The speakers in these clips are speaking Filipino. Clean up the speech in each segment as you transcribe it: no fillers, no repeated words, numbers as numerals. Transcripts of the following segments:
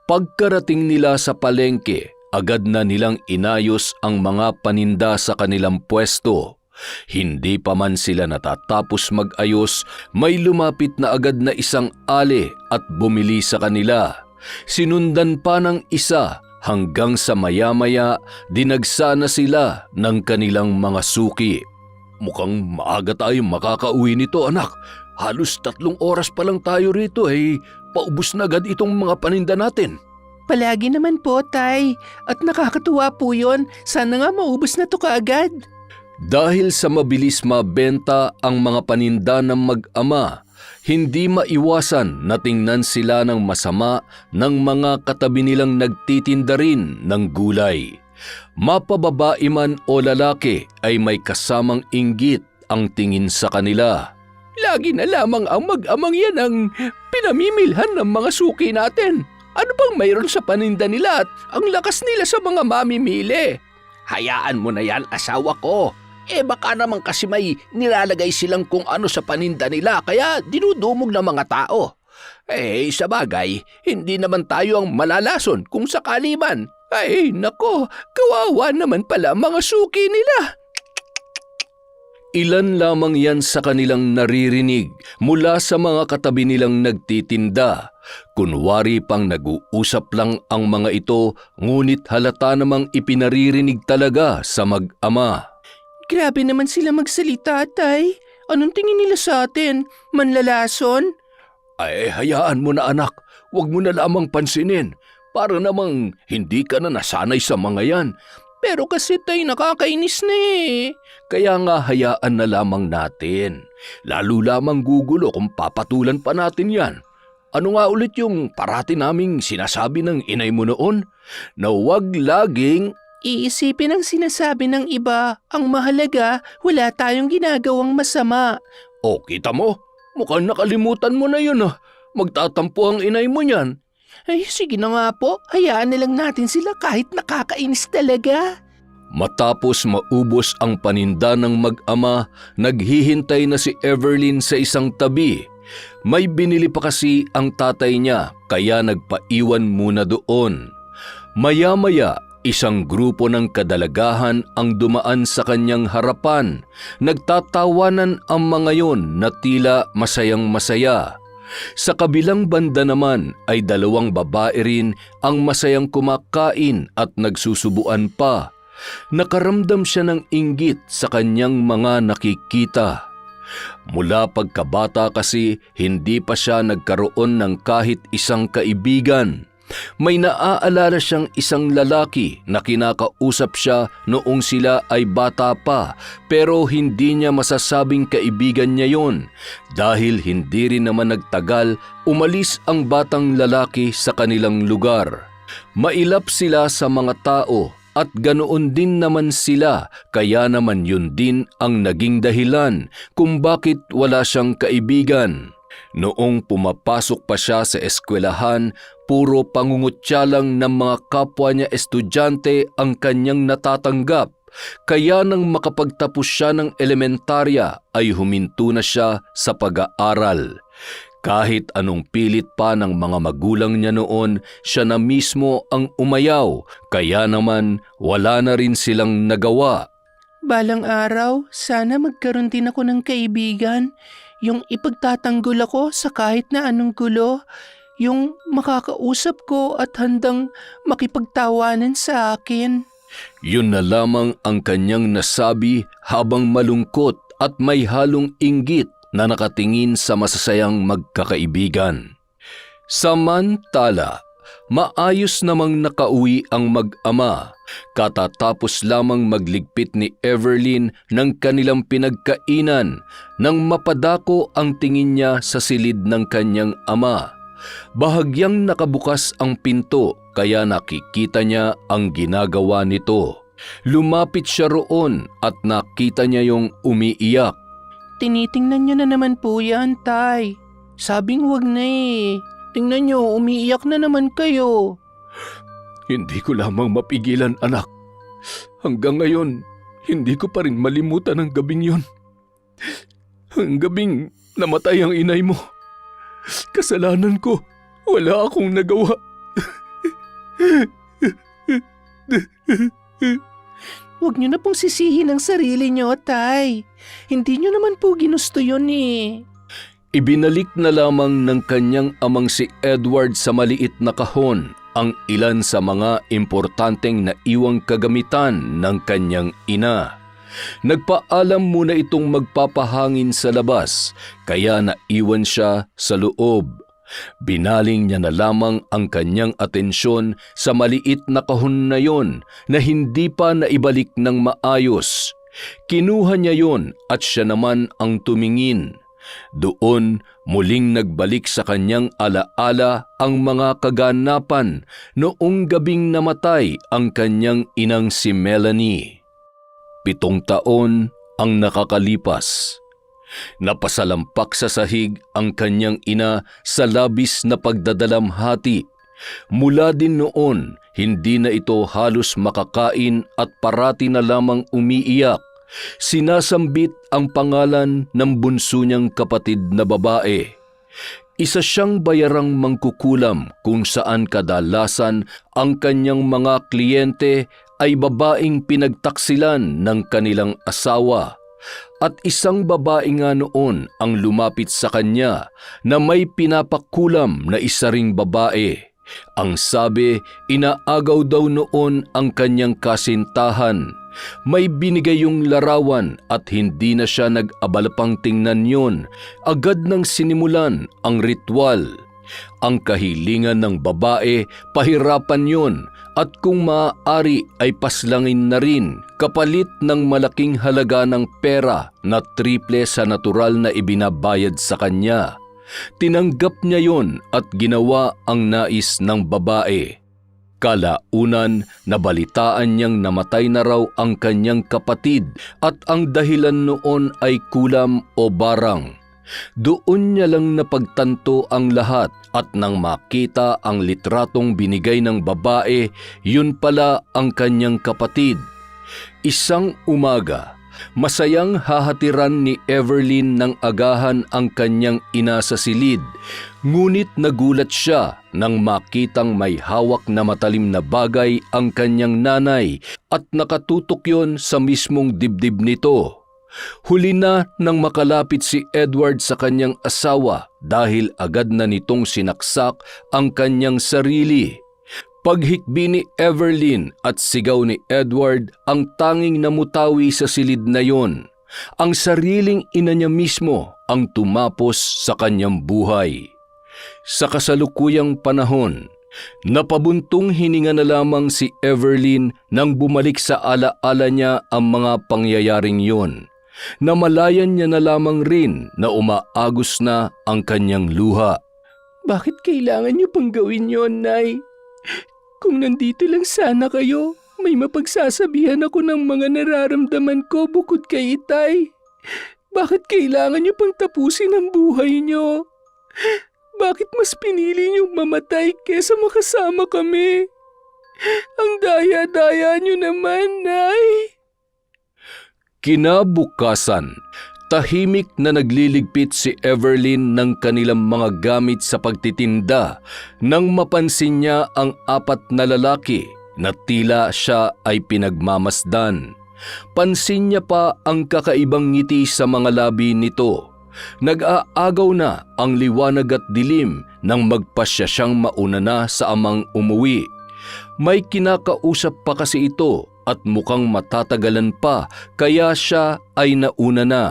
Pagkarating nila sa palengke, agad na nilang inayos ang mga paninda sa kanilang pwesto. Hindi pa man sila natatapos mag-ayos, may lumapit na agad na isang ale at bumili sa kanila. Sinundan pa ng isa hanggang sa maya-maya dinagsa na sila ng kanilang mga suki. Mukhang maaga tayo makakauwi nito, anak. Halos 3 oras pa lang tayo rito paubos na agad itong mga paninda natin. Palagi naman po, Tay. At nakakatuwa po yun. Sana nga maubos na to kaagad. Dahil sa mabilis mabenta ang mga paninda ng mag-ama, hindi maiwasan na tingnan sila ng masama ng mga katabi nilang nagtitinda rin ng gulay. Mapababae man o lalaki ay may kasamang inggit ang tingin sa kanila. Lagi na lamang ang mag-amang yan ang pinamimilhan ng mga suki natin. Ano bang mayroon sa paninda nila at ang lakas nila sa mga mamimili? Hayaan mo na yan, asawa ko. Baka naman kasi may nilalagay silang kung ano sa paninda nila kaya dinudumog ng mga tao. Sa bagay, hindi naman tayo ang malalason kung sakali man. Nako, kawawa naman pala mga suki nila. Ilan lamang yan sa kanilang naririnig mula sa mga katabi nilang nagtitinda. Kunwari pang nag-uusap lang ang mga ito, ngunit halata namang ipinaririnig talaga sa mag-ama. Grabe naman sila magsalita, Tay. Anong tingin nila sa atin? Manlalason? Hayaan mo na anak. Huwag mo na lamang pansinin. Para namang hindi ka na nasanay sa mga yan. Pero kasi Tay, nakakainis na Kaya nga hayaan na lamang natin. Lalo lamang gugulo kung papatulan pa natin yan. Ano nga ulit yung parati naming sinasabi ng inay mo noon? Na huwag laging iisipin ang sinasabi ng iba. Ang mahalaga, wala tayong ginagawang masama. Kita mo? Mukhang nakalimutan mo na yun Magtatampo ang inay mo niyan. Sige na nga po. Hayaan na lang natin sila kahit nakakainis talaga. Matapos maubos ang paninda ng mag-ama, naghihintay na si Everlyn sa isang tabi. May binili pa kasi ang tatay niya kaya nagpaiwan muna doon. Maya-maya, isang grupo ng kadalagahan ang dumaan sa kanyang harapan. Nagtatawanan ang mga yon na tila masayang-masaya. Sa kabilang banda naman ay 2 babae rin ang masayang kumakain at nagsusubuan pa. Nakaramdam siya ng inggit sa kanyang mga nakikita. Mula pagkabata kasi hindi pa siya nagkaroon ng kahit isang kaibigan. May naaalala siyang isang lalaki na kinakausap siya noong sila ay bata pa pero hindi niya masasabing kaibigan niya yon dahil hindi rin naman nagtagal umalis ang batang lalaki sa kanilang lugar. Mailap sila sa mga tao at ganoon din naman sila kaya naman yun din ang naging dahilan kung bakit wala siyang kaibigan. Noong pumapasok pa siya sa eskwelahan, puro pangungutya lang ng mga kapwa niya estudyante ang kanyang natatanggap. Kaya nang makapagtapos siya ng elementarya ay huminto na siya sa pag-aaral. Kahit anong pilit pa ng mga magulang niya noon, siya na mismo ang umayaw. Kaya naman wala na rin silang nagawa. Balang araw, sana magkaroon din ako ng kaibigan. Yung ipagtatanggol ako sa kahit na anong gulo. Yung makakausap ko at handang makipagtawanan sa akin. Yun na lamang ang kanyang nasabi habang malungkot at may halong inggit na nakatingin sa masasayang magkakaibigan. Samantala, maayos namang nakauwi ang mag-ama. Katatapos lamang magligpit ni Everlyn ng kanilang pinagkainan nang mapadako ang tingin niya sa silid ng kanyang ama. Bahagyang nakabukas ang pinto kaya nakikita niya ang ginagawa nito. Lumapit siya roon at nakita niya yung umiiyak. Tinitingnan niyo na naman po yan, Tay. Sabing wag na Tingnan niyo, umiiyak na naman kayo. Hindi ko lamang mapigilan, anak. Hanggang ngayon, hindi ko pa rin malimutan ang gabing yun. Ang gabing namatay ang inay mo. Kasalanan ko. Wala akong nagawa. Huwag niyo na pong sisihin ang sarili niyo, Tay. Hindi niyo naman po ginusto yun eh. Ibinalik na lamang ng kanyang amang si Edward sa maliit na kahon ang ilan sa mga importanteng naiwang kagamitan ng kanyang ina. Nagpaalam muna itong magpapahangin sa labas, kaya naiwan siya sa loob. Binaling niya na lamang ang kanyang atensyon sa maliit na kahon na yon na hindi pa naibalik ng maayos. Kinuha niya yon at siya naman ang tumingin. Doon muling nagbalik sa kanyang alaala ang mga kaganapan noong gabing namatay ang kanyang inang si Melanie. 7 taon ang nakakalipas. Napasalampak sa sahig ang kanyang ina sa labis na pagdadalamhati. Mula din noon, hindi na ito halos makakain at parati na lamang umiiyak. Sinasambit ang pangalan ng bunso niyang kapatid na babae. Isa siyang bayarang mangkukulam kung saan kadalasan ang kanyang mga kliyente ay babaeng pinagtaksilan ng kanilang asawa. At isang babae nga noon ang lumapit sa kanya na may pinapakulam na isa ring babae. Ang sabi, inaagaw daw noon ang kanyang kasintahan. May binigay yung larawan at hindi na siya nag-abala pang tingnan yon. Agad nang sinimulan ang ritual. Ang kahilingan ng babae, pahirapan yon at kung maaari ay paslangin na rin kapalit ng malaking halaga ng pera na triple sa natural na ibinabayad sa kanya. Tinanggap niya yon at ginawa ang nais ng babae. Kalaunan, nabalitaan niyang namatay na raw ang kanyang kapatid at ang dahilan noon ay kulam o barang. Doon niya lang napagtanto ang lahat at nang makita ang litratong binigay ng babae, yun pala ang kanyang kapatid. Isang umaga, masayang hahatiran ni Everlyn ng agahan ang kanyang ina sa silid. Ngunit nagulat siya nang makitang may hawak na matalim na bagay ang kanyang nanay at nakatutok yon sa mismong dibdib nito. Huli na nang makalapit si Edward sa kanyang asawa dahil agad na nitong sinaksak ang kanyang sarili. Paghikbi ni Everlyn at sigaw ni Edward ang tanging namutawi sa silid na yon. Ang sariling ina niya mismo ang tumapos sa kanyang buhay. Sa kasalukuyang panahon, napabuntong hininga na lamang si Everlyn nang bumalik sa alaala niya ang mga pangyayaring yon. Namalayan niya na lamang rin na umaagos na ang kanyang luha. Bakit kailangan niyo pang gawin yon, Nay? Kung nandito lang sana kayo, may mapagsasabihan ako ng mga nararamdaman ko bukod kay Itay. Bakit kailangan niyo pang tapusin ang buhay niyo? Bakit mas pinili niyong mamatay kesa makasama kami? Ang daya-daya niyo naman, Nay. Kinabukasan, tahimik na nagliligpit si Everlyn ng kanilang mga gamit sa pagtitinda nang mapansin niya ang 4 na lalaki na tila siya ay pinagmamasdan. Pansin niya pa ang kakaibang ngiti sa mga labi nito. Nag-aagaw na ang liwanag at dilim nang magpasya siyang mauna na sa amang umuwi. May kinakausap pa kasi ito at mukhang matatagalan pa kaya siya ay nauna na.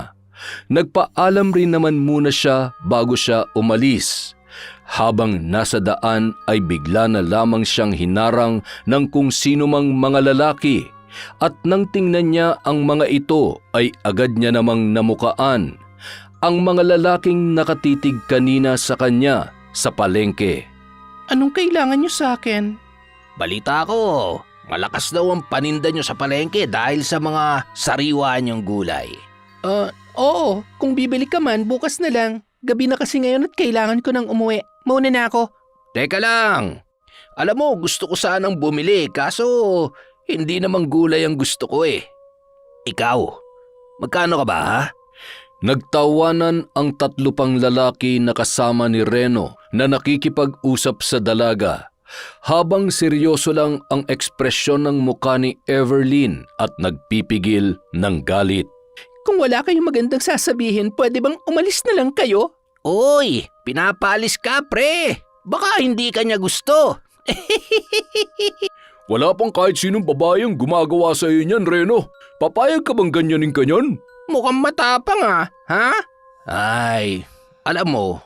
Nagpaalam rin naman muna siya bago siya umalis. Habang nasa daan ay bigla na lamang siyang hinarang ng kung sino mang mga lalaki at nang tingnan niya ang mga ito ay agad niya namang namukaan. Ang mga lalaking nakatitig kanina sa kanya sa palengke. Anong kailangan niyo sa akin? Balita ko, malakas daw ang paninda nyo sa palengke dahil sa mga sariwa niyong gulay. Oo. Kung bibili ka man, bukas na lang. Gabi na kasi ngayon at kailangan ko nang umuwi. Mauna na ako. Teka lang. Alam mo, gusto ko sanang bumili kaso hindi namang gulay ang gusto ko eh. Ikaw, magkano ka ba ha? Nagtawanan ang 3 pang lalaki na kasama ni Reno na nakikipag-usap sa dalaga. habang seryoso lang ang ekspresyon ng mukha ni Everlyn at nagpipigil ng galit. Kung wala kayong magandang sasabihin, pwede bang umalis na lang kayo? Uy, pinapaalis ka, pre. Baka hindi ka niya gusto. Wala pang kahit sinong babaeng gumagawa sa iyo niyan, Reno. Papayag ka bang ganyanin ka niyan? Mukhang matapang ha? Ay, alam mo,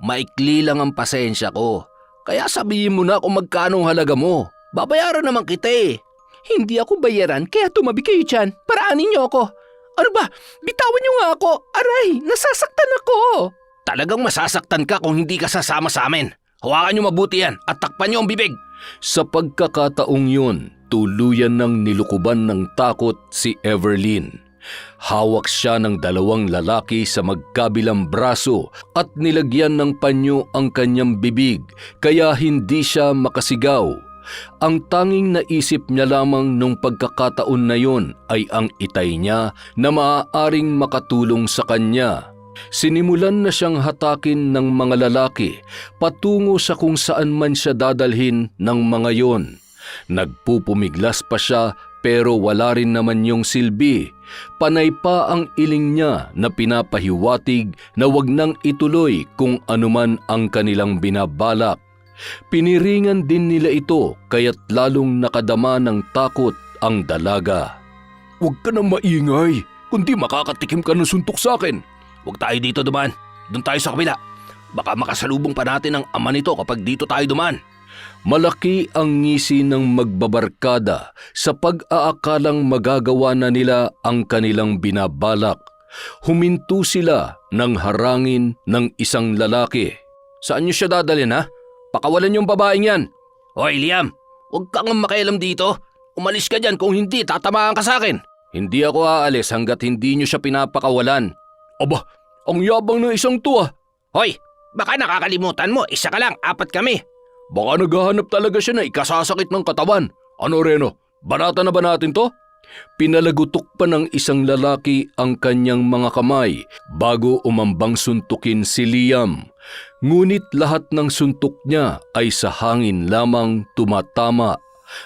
maikli lang ang pasensya ko. Kaya sabihin mo na kung magkano ang halaga mo. Babayaran naman kita eh. Hindi ako bayaran, kaya tumabi kayo dyan. Paraanin niyo ako. Ano ba? Bitawan niyo nga ako. Aray, nasasaktan ako. Talagang masasaktan ka kung hindi ka sasama sa amin. Hawakan niyo mabuti yan at takpan niyo ang bibig. Sa pagkakataong yun, tuluyan ng nilukuban ng takot si Everlyn. Hawak siya ng dalawang lalaki sa magkabilang braso at nilagyan ng panyo ang kanyang bibig kaya hindi siya makasigaw. Ang tanging naisip niya lamang nung pagkakataon na yon ay ang itay niya na maaaring makatulong sa kanya. Sinimulan na siyang hatakin ng mga lalaki patungo sa kung saan man siya dadalhin ng mga yon. Nagpupumiglas pa siya pero wala rin naman yung silbi. Panay pa ang iling niya na pinapahiwatig na wag nang ituloy kung anuman ang kanilang binabalak. Piniringan din nila ito kaya't lalong nakadama ng takot ang dalaga. Huwag ka nang maingay, kundi makakatikim ka ng suntok sa akin. Huwag tayo dito duman. Doon tayo sa kabila. Baka makasalubong pa natin ang ama nito kapag dito tayo duman. Malaki ang ngisi ng magbabarkada sa pag-aakalang magagawa na nila ang kanilang binabalak. Huminto sila nang harangin ng isang lalaki. Saan niyo siya dadalhin ha? Pakawalan yung babaeng yan. Hoy Liam, huwag kang makialam dito. Umalis ka dyan kung hindi tatamaan ka sa akin. Hindi ako aalis hanggat hindi niyo siya pinapakawalan. Aba, ang yabang ng isang to ah. Hoy, baka nakakalimutan mo, isa ka lang, 4 kami. Baka naghahanap talaga siya na ikasasakit ng katawan. Ano Reno, banata na ba natin to? Pinalagutok pa ng isang lalaki ang kanyang mga kamay bago umambang suntukin si Liam. Ngunit lahat ng suntok niya ay sa hangin lamang tumatama.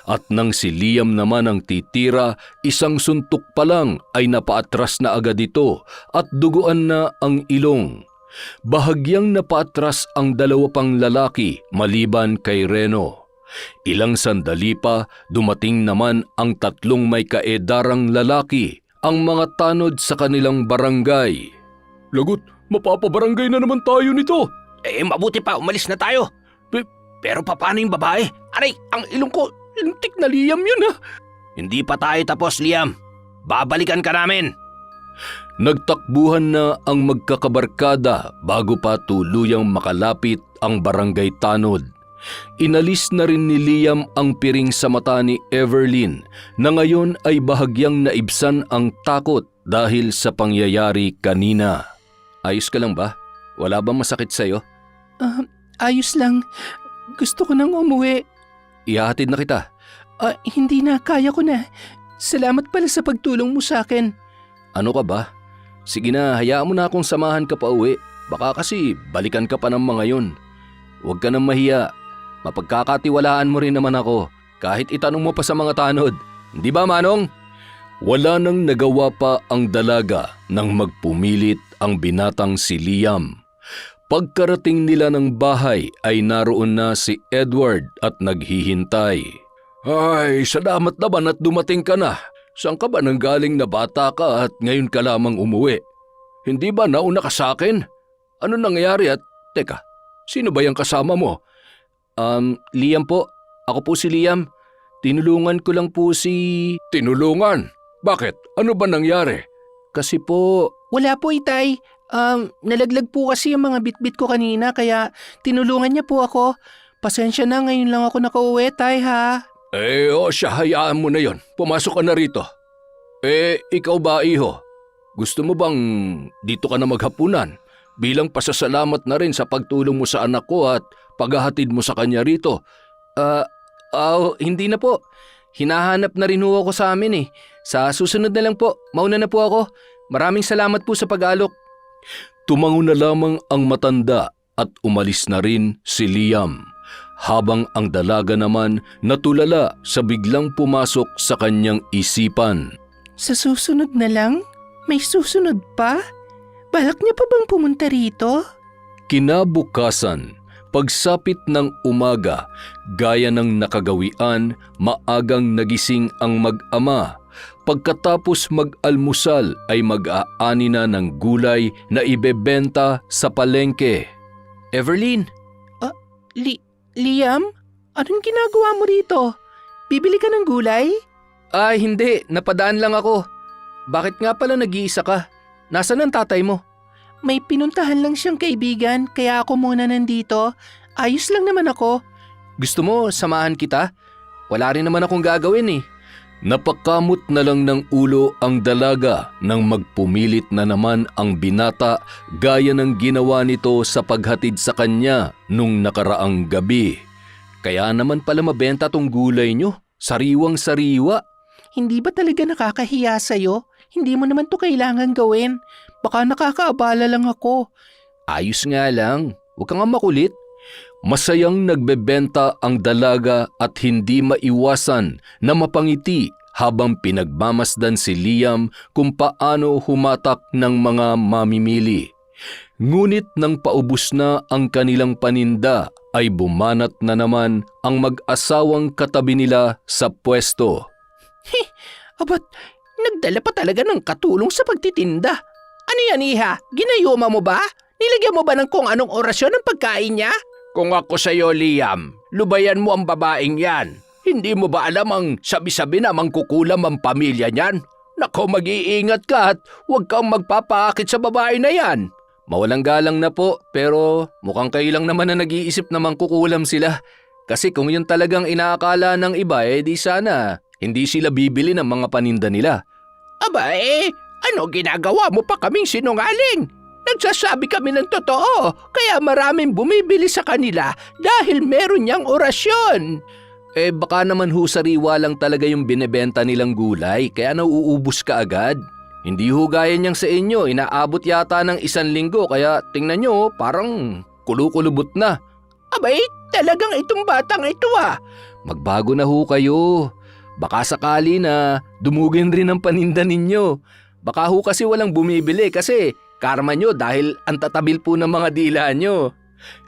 At nang si Liam naman ang titira, isang suntok pa lang ay napaatras na agad ito at duguan na ang ilong. Bahagyang napaatras ang 2 pang lalaki maliban kay Reno. Ilang sandali pa dumating naman ang 3 may kaedarang lalaki, ang mga tanod sa kanilang barangay. Lagot, mapapabarangay na naman tayo nito. Mabuti pa, umalis na tayo. Pero paano yung babae? Aray, ang ilong ko, lintik na Liam yun ha. Hindi pa tayo tapos, Liam. Babalikan ka namin. Nagtakbuhan na ang magkakabarkada bago pa tuluyang makalapit ang barangay tanod. Inalis na rin ni Liam ang piring sa mata ni Everlyn na ngayon ay bahagyang naibsan ang takot dahil sa pangyayari kanina. Ayos ka lang ba? Wala bang masakit sa'yo? Ayos lang. Gusto ko nang umuwi. Ihahatid na kita. Hindi na, kaya ko na. Salamat pala sa pagtulong mo sa akin. Ano ka ba? Sige na, hayaan mo na akong samahan ka pa uwi. Baka kasi balikan ka pa ng mga yun. Huwag ka nang mahiya. Mapagkakatiwalaan mo rin naman ako. Kahit itanong mo pa sa mga tanod. Di ba, Manong? Wala nang nagawa pa ang dalaga nang magpumilit ang binatang si Liam. Pagkarating nila ng bahay ay naroon na si Edward at naghihintay. Ay, salamat naman at dumating ka na. Saan ka ba nanggaling na bata ka at ngayon ka lamang umuwi? Hindi ba nauna ka sa akin? Ano nangyayari at teka, sino ba yung kasama mo? Liam po. Ako po si Liam. Tinulungan ko lang po si... Tinulungan? Bakit? Ano ba nangyari? Kasi po... Wala po, Itay. Nalaglag po kasi yung mga bitbit ko kanina kaya tinulungan niya po ako. Pasensya na, ngayon lang ako nakauwi, Tay, ha? Siya, hayaan mo na yon. Pumasok ka na rito. Ikaw ba, iho? Gusto mo bang dito ka na maghapunan? Bilang pasasalamat na rin sa pagtulong mo sa anak ko at paghahatid mo sa kanya rito. Hindi na po. Hinahanap na rin ho ako sa amin eh. Sa susunod na lang po, mauna na po ako. Maraming salamat po sa pag-alok. Tumango na lamang ang matanda at umalis na rin si Liam. habang ang dalaga naman natulala sa biglang pumasok sa kanyang isipan. Sa susunod na lang? May susunod pa? Balak niya pa bang pumunta rito? Kinabukasan, pagsapit ng umaga, gaya ng nakagawian, maagang nagising ang mag-ama. Pagkatapos mag-almusal ay mag-aani na ng gulay na ibebenta sa palengke. Everlyn, Liam? Anong ginagawa mo rito? Bibili ka ng gulay? ay hindi, napadaan lang ako. Bakit nga pala nag-iisa ka? Nasaan ang tatay mo? May pinuntahan lang siyang kaibigan kaya ako muna nandito. Ayos lang naman ako. Gusto mo samahan kita? Wala rin naman akong gagawin eh. Napakamot na lang ng ulo ang dalaga nang magpumilit na naman ang binata gaya ng ginawa nito sa paghatid sa kanya nung nakaraang gabi. Kaya naman pala mabenta tong gulay nyo, sariwang-sariwa. Hindi ba talaga nakakahiya sa'yo? Hindi mo naman to kailangan gawin. Baka nakakaabala lang ako. Ayos nga lang, huwag ka nga makulit. Masayang nagbebenta ang dalaga at hindi maiwasan na mapangiti habang pinagmamasdan si Liam kung paano humatak ng mga mamimili. Ngunit nang paubos na ang kanilang paninda ay bumanat na naman ang mag-asawang katabi nila sa pwesto. Abat, nagdala pa talaga ng katulong sa pagtitinda. Ano yan, iha? Ginayuma mo ba? Nilagyan mo ba ng kung anong orasyon ng pagkain niya? Kung ako sa'yo, Liam, lubayan mo ang babaeng yan. Hindi mo ba alam ang sabi-sabi na mangkukulam ang pamilya niyan? Nako, mag-iingat ka at huwag kang magpapaakit sa babae na yan. Mawalang galang na po, pero mukhang kayo lang naman na nag-iisip na mangkukulam sila. Kasi kung yun talagang inaakala ng iba, di sana hindi sila bibili ng mga paninda nila. Aba ano ginagawa mo pa kaming sinungaling? Nagsasabi kami ng totoo, kaya maraming bumibili sa kanila dahil meron niyang orasyon. Baka naman sariwa lang talaga yung binebenta nilang gulay, kaya nauubos ka agad. Hindi gaya niyang sa inyo, inaabot yata ng 1 linggo, kaya tingnan nyo, parang kulukulubot na. Abay, talagang itong batang ito Magbago na kayo. Baka sakali na dumugin rin ang paninda ninyo. Baka kasi walang bumibili kasi karma nyo dahil ang tatabil po ng mga dila nyo.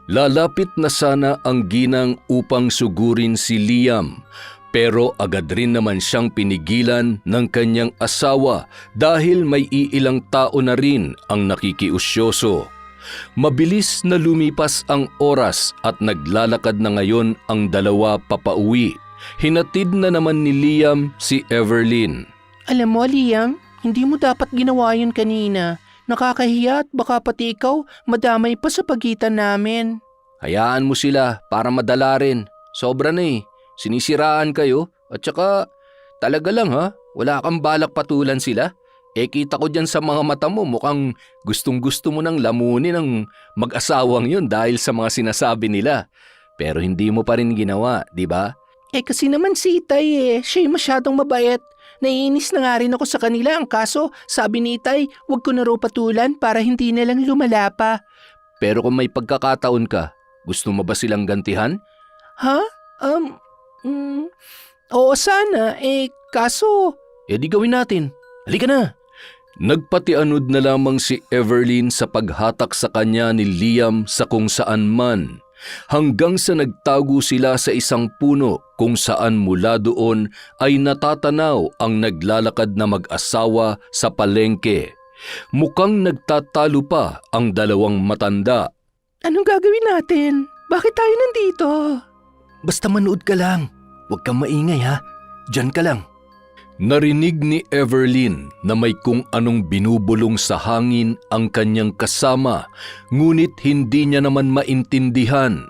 Lalapit na sana ang ginang upang sugurin si Liam, pero agad rin naman siyang pinigilan ng kanyang asawa dahil may iilang tao na rin ang nakikiusyoso. Mabilis na lumipas ang oras at naglalakad na ngayon ang dalawa papauwi. Hinatid na naman ni Liam si Everlyn. Alam mo, Liam, hindi mo dapat ginawa yun kanina. Nakakahiya at baka pati ikaw madamay pa sa pagitan namin. Hayaan mo sila para madala rin. Sobra na Sinisiraan kayo at saka talaga lang wala kang balak patulan sila. Kita ko dyan sa mga mata mo mukhang gustong-gusto mo nang lamunin ang mag-asawang yun dahil sa mga sinasabi nila. Pero hindi mo pa rin ginawa, di ba? Kasi naman si Itay siya'y masyadong mabait. Naiinis na nga rin ako sa kanila. Ang kaso, sabi ni Itay, huwag ko na raw patulan para hindi na lang lumala pa. Pero kung may pagkakataon ka, gusto mo ba silang gantihan? Ha? Oo sana. Kaso... Di gawin natin. Halika na. Nagpatianod na lamang si Everlyn sa paghatak sa kanya ni Liam sa kung saan man. Hanggang sa nagtago sila sa isang puno kung saan mula doon ay natatanaw ang naglalakad na mag-asawa sa palengke. Mukhang nagtatalo pa ang dalawang matanda. Anong gagawin natin? Bakit tayo nandito? Basta manood ka lang. Huwag kang maingay Diyan ka lang. Narinig ni Everlyn na may kung anong binubulong sa hangin ang kanyang kasama, ngunit hindi niya naman maintindihan,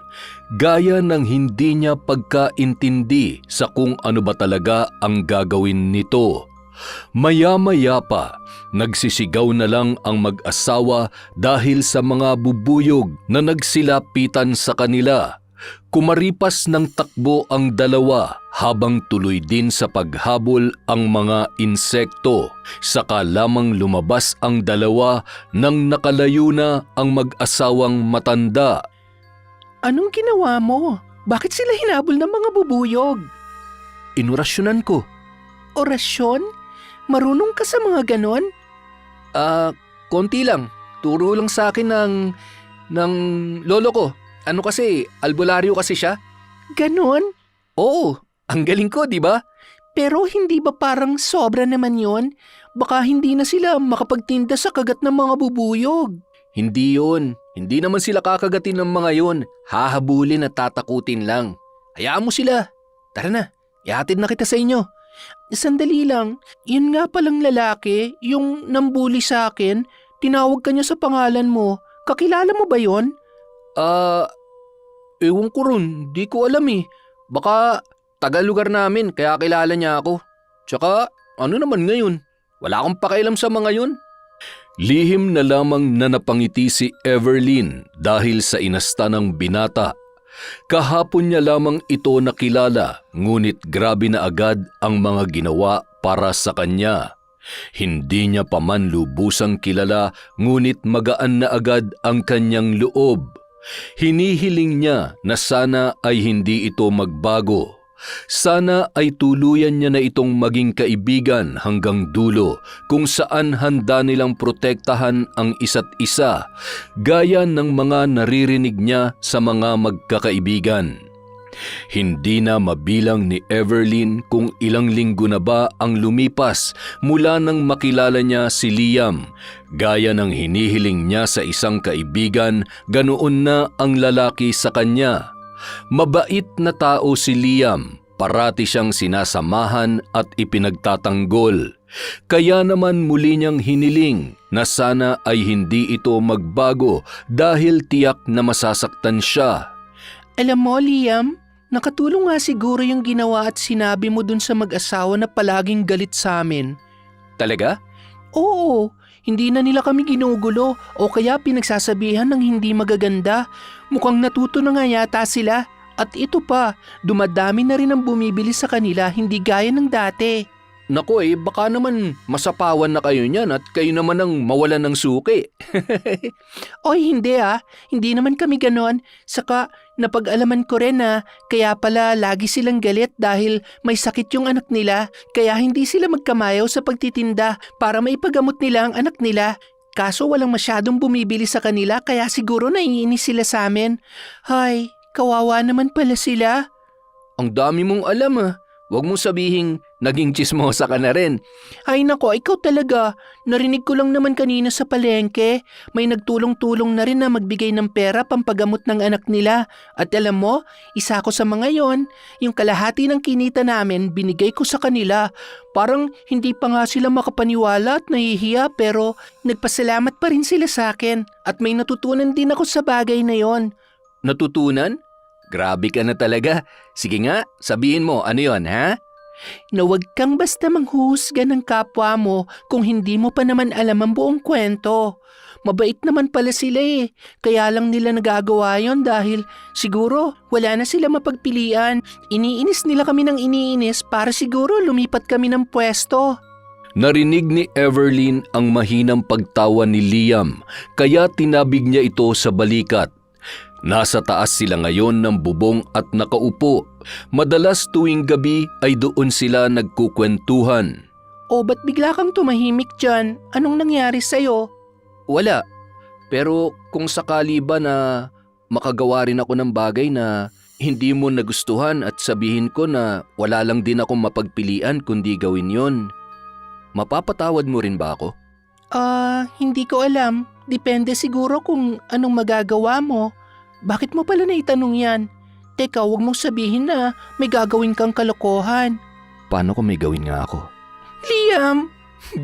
gaya ng hindi niya pagkaintindi sa kung ano ba talaga ang gagawin nito. Maya-maya pa, nagsisigaw na lang ang mag-asawa dahil sa mga bubuyog na nagsilapitan sa kanila. Kumaripas ng takbo ang dalawa habang tuloy din sa paghabol ang mga insekto. Saka lamang lumabas ang dalawa nang nakalayo na ang mag-asawang matanda. Anong ginawa mo? Bakit sila hinabol ng mga bubuyog? Inurasyonan ko. Orasyon? Marunong ka sa mga ganon? Konti lang. Turo lang sa akin ng lolo ko. Ano kasi, albularyo kasi siya. Ganon? Oo, ang galing ko, di ba? Pero hindi ba parang sobra naman yon? Baka hindi na sila makapagtinda sa kagat ng mga bubuyog. Hindi yun. Hindi naman sila kakagatin ng mga yun. Hahabulin at tatakutin lang. Hayaan mo sila. Tara na, ihatid na kita sa inyo. Sandali lang, yun nga palang lalaki, yung nambuli sa akin, tinawag ka niya sa pangalan mo. Kakilala mo ba yon? Ewan ko ron. Di ko alam eh. Baka taga lugar namin kaya kilala niya ako. Tsaka ano naman ngayon? Wala akong pakialam sa mga yun. Lihim na lamang na napangiti si Everlyn dahil sa inasta ng binata. Kahapon niya lamang ito nakilala, ngunit grabe na agad ang mga ginawa para sa kanya. Hindi niya pa man lubusang kilala, ngunit magaan na agad ang kanyang loob. Hinihiling niya na sana ay hindi ito magbago. Sana ay tuluyan niya na itong maging kaibigan hanggang dulo, kung saan handa nilang protektahan ang isa't isa, gaya ng mga naririnig niya sa mga magkakaibigan. Hindi na mabilang ni Everlyn kung ilang linggo na ba ang lumipas mula nang makilala niya si Liam. Gaya ng hinihiling niya sa isang kaibigan, ganoon na ang lalaki sa kanya. Mabait na tao si Liam, parati siyang sinasamahan at ipinagtatanggol. Kaya naman muli niyang hiniling na sana ay hindi ito magbago dahil tiyak na masasaktan siya. Alam mo, Liam, nakatulong nga siguro yung ginawa at sinabi mo dun sa mag-asawa na palaging galit sa amin. Talaga? Oo, hindi na nila kami ginugulo o kaya pinagsasabihan ng hindi magaganda. Mukhang natuto na nga yata sila. At ito pa, dumadami na rin ang bumibili sa kanila, hindi gaya ng dati. Nako baka naman masapawan na kayo niyan at kayo naman ang mawalan ng suki. Oy, hindi Hindi naman kami ganon. Saka napag-alaman ko rin na kaya pala lagi silang galit dahil may sakit yung anak nila. Kaya hindi sila magkamayaw sa pagtitinda para maipagamot nila ang anak nila. Kaso walang masyadong bumibili sa kanila kaya siguro naiinis sila sa amin. Hay, kawawa naman pala sila. Ang dami mong alam Huwag mong sabihing naging tsismosa ka na rin. Ay nako, ikaw talaga. Narinig ko lang naman kanina sa palengke. May nagtulong-tulong na rin na magbigay ng pera pampagamot ng anak nila. At alam mo, isa ko sa mga yon. Yung kalahati ng kinita namin, binigay ko sa kanila. Parang hindi pa nga sila makapaniwala at nahihiya pero nagpasalamat pa rin sila sa akin. At may natutunan din ako sa bagay na yon. Natutunan? Grabe ka na talaga. Sige nga, sabihin mo, ano yon, ha? Na huwag kang basta manghuhusga ng kapwa mo kung hindi mo pa naman alam ang buong kwento. Mabait naman pala sila kaya lang nila nagagawa yon dahil siguro wala na sila mapagpilian. Iniinis nila kami ng iniinis para siguro lumipat kami ng pwesto. Narinig ni Everlyn ang mahinang pagtawa ni Liam, kaya tinabig niya ito sa balikat. Nasa taas sila ngayon ng bubong at nakaupo. Madalas tuwing gabi ay doon sila nagkukwentuhan. O ba't bigla kang tumahimik dyan? Anong nangyari sa'yo? Wala. Pero kung sakali ba na makagawa rin ako ng bagay na hindi mo nagustuhan at sabihin ko na wala lang din akong mapagpilian kundi gawin yon, mapapatawad mo rin ba ako? Hindi ko alam. Depende siguro kung anong magagawa mo. Bakit mo pala naitanong yan? Teka, huwag mong sabihin na may gagawin kang kalokohan. Paano kung may gawin nga ako? Liam!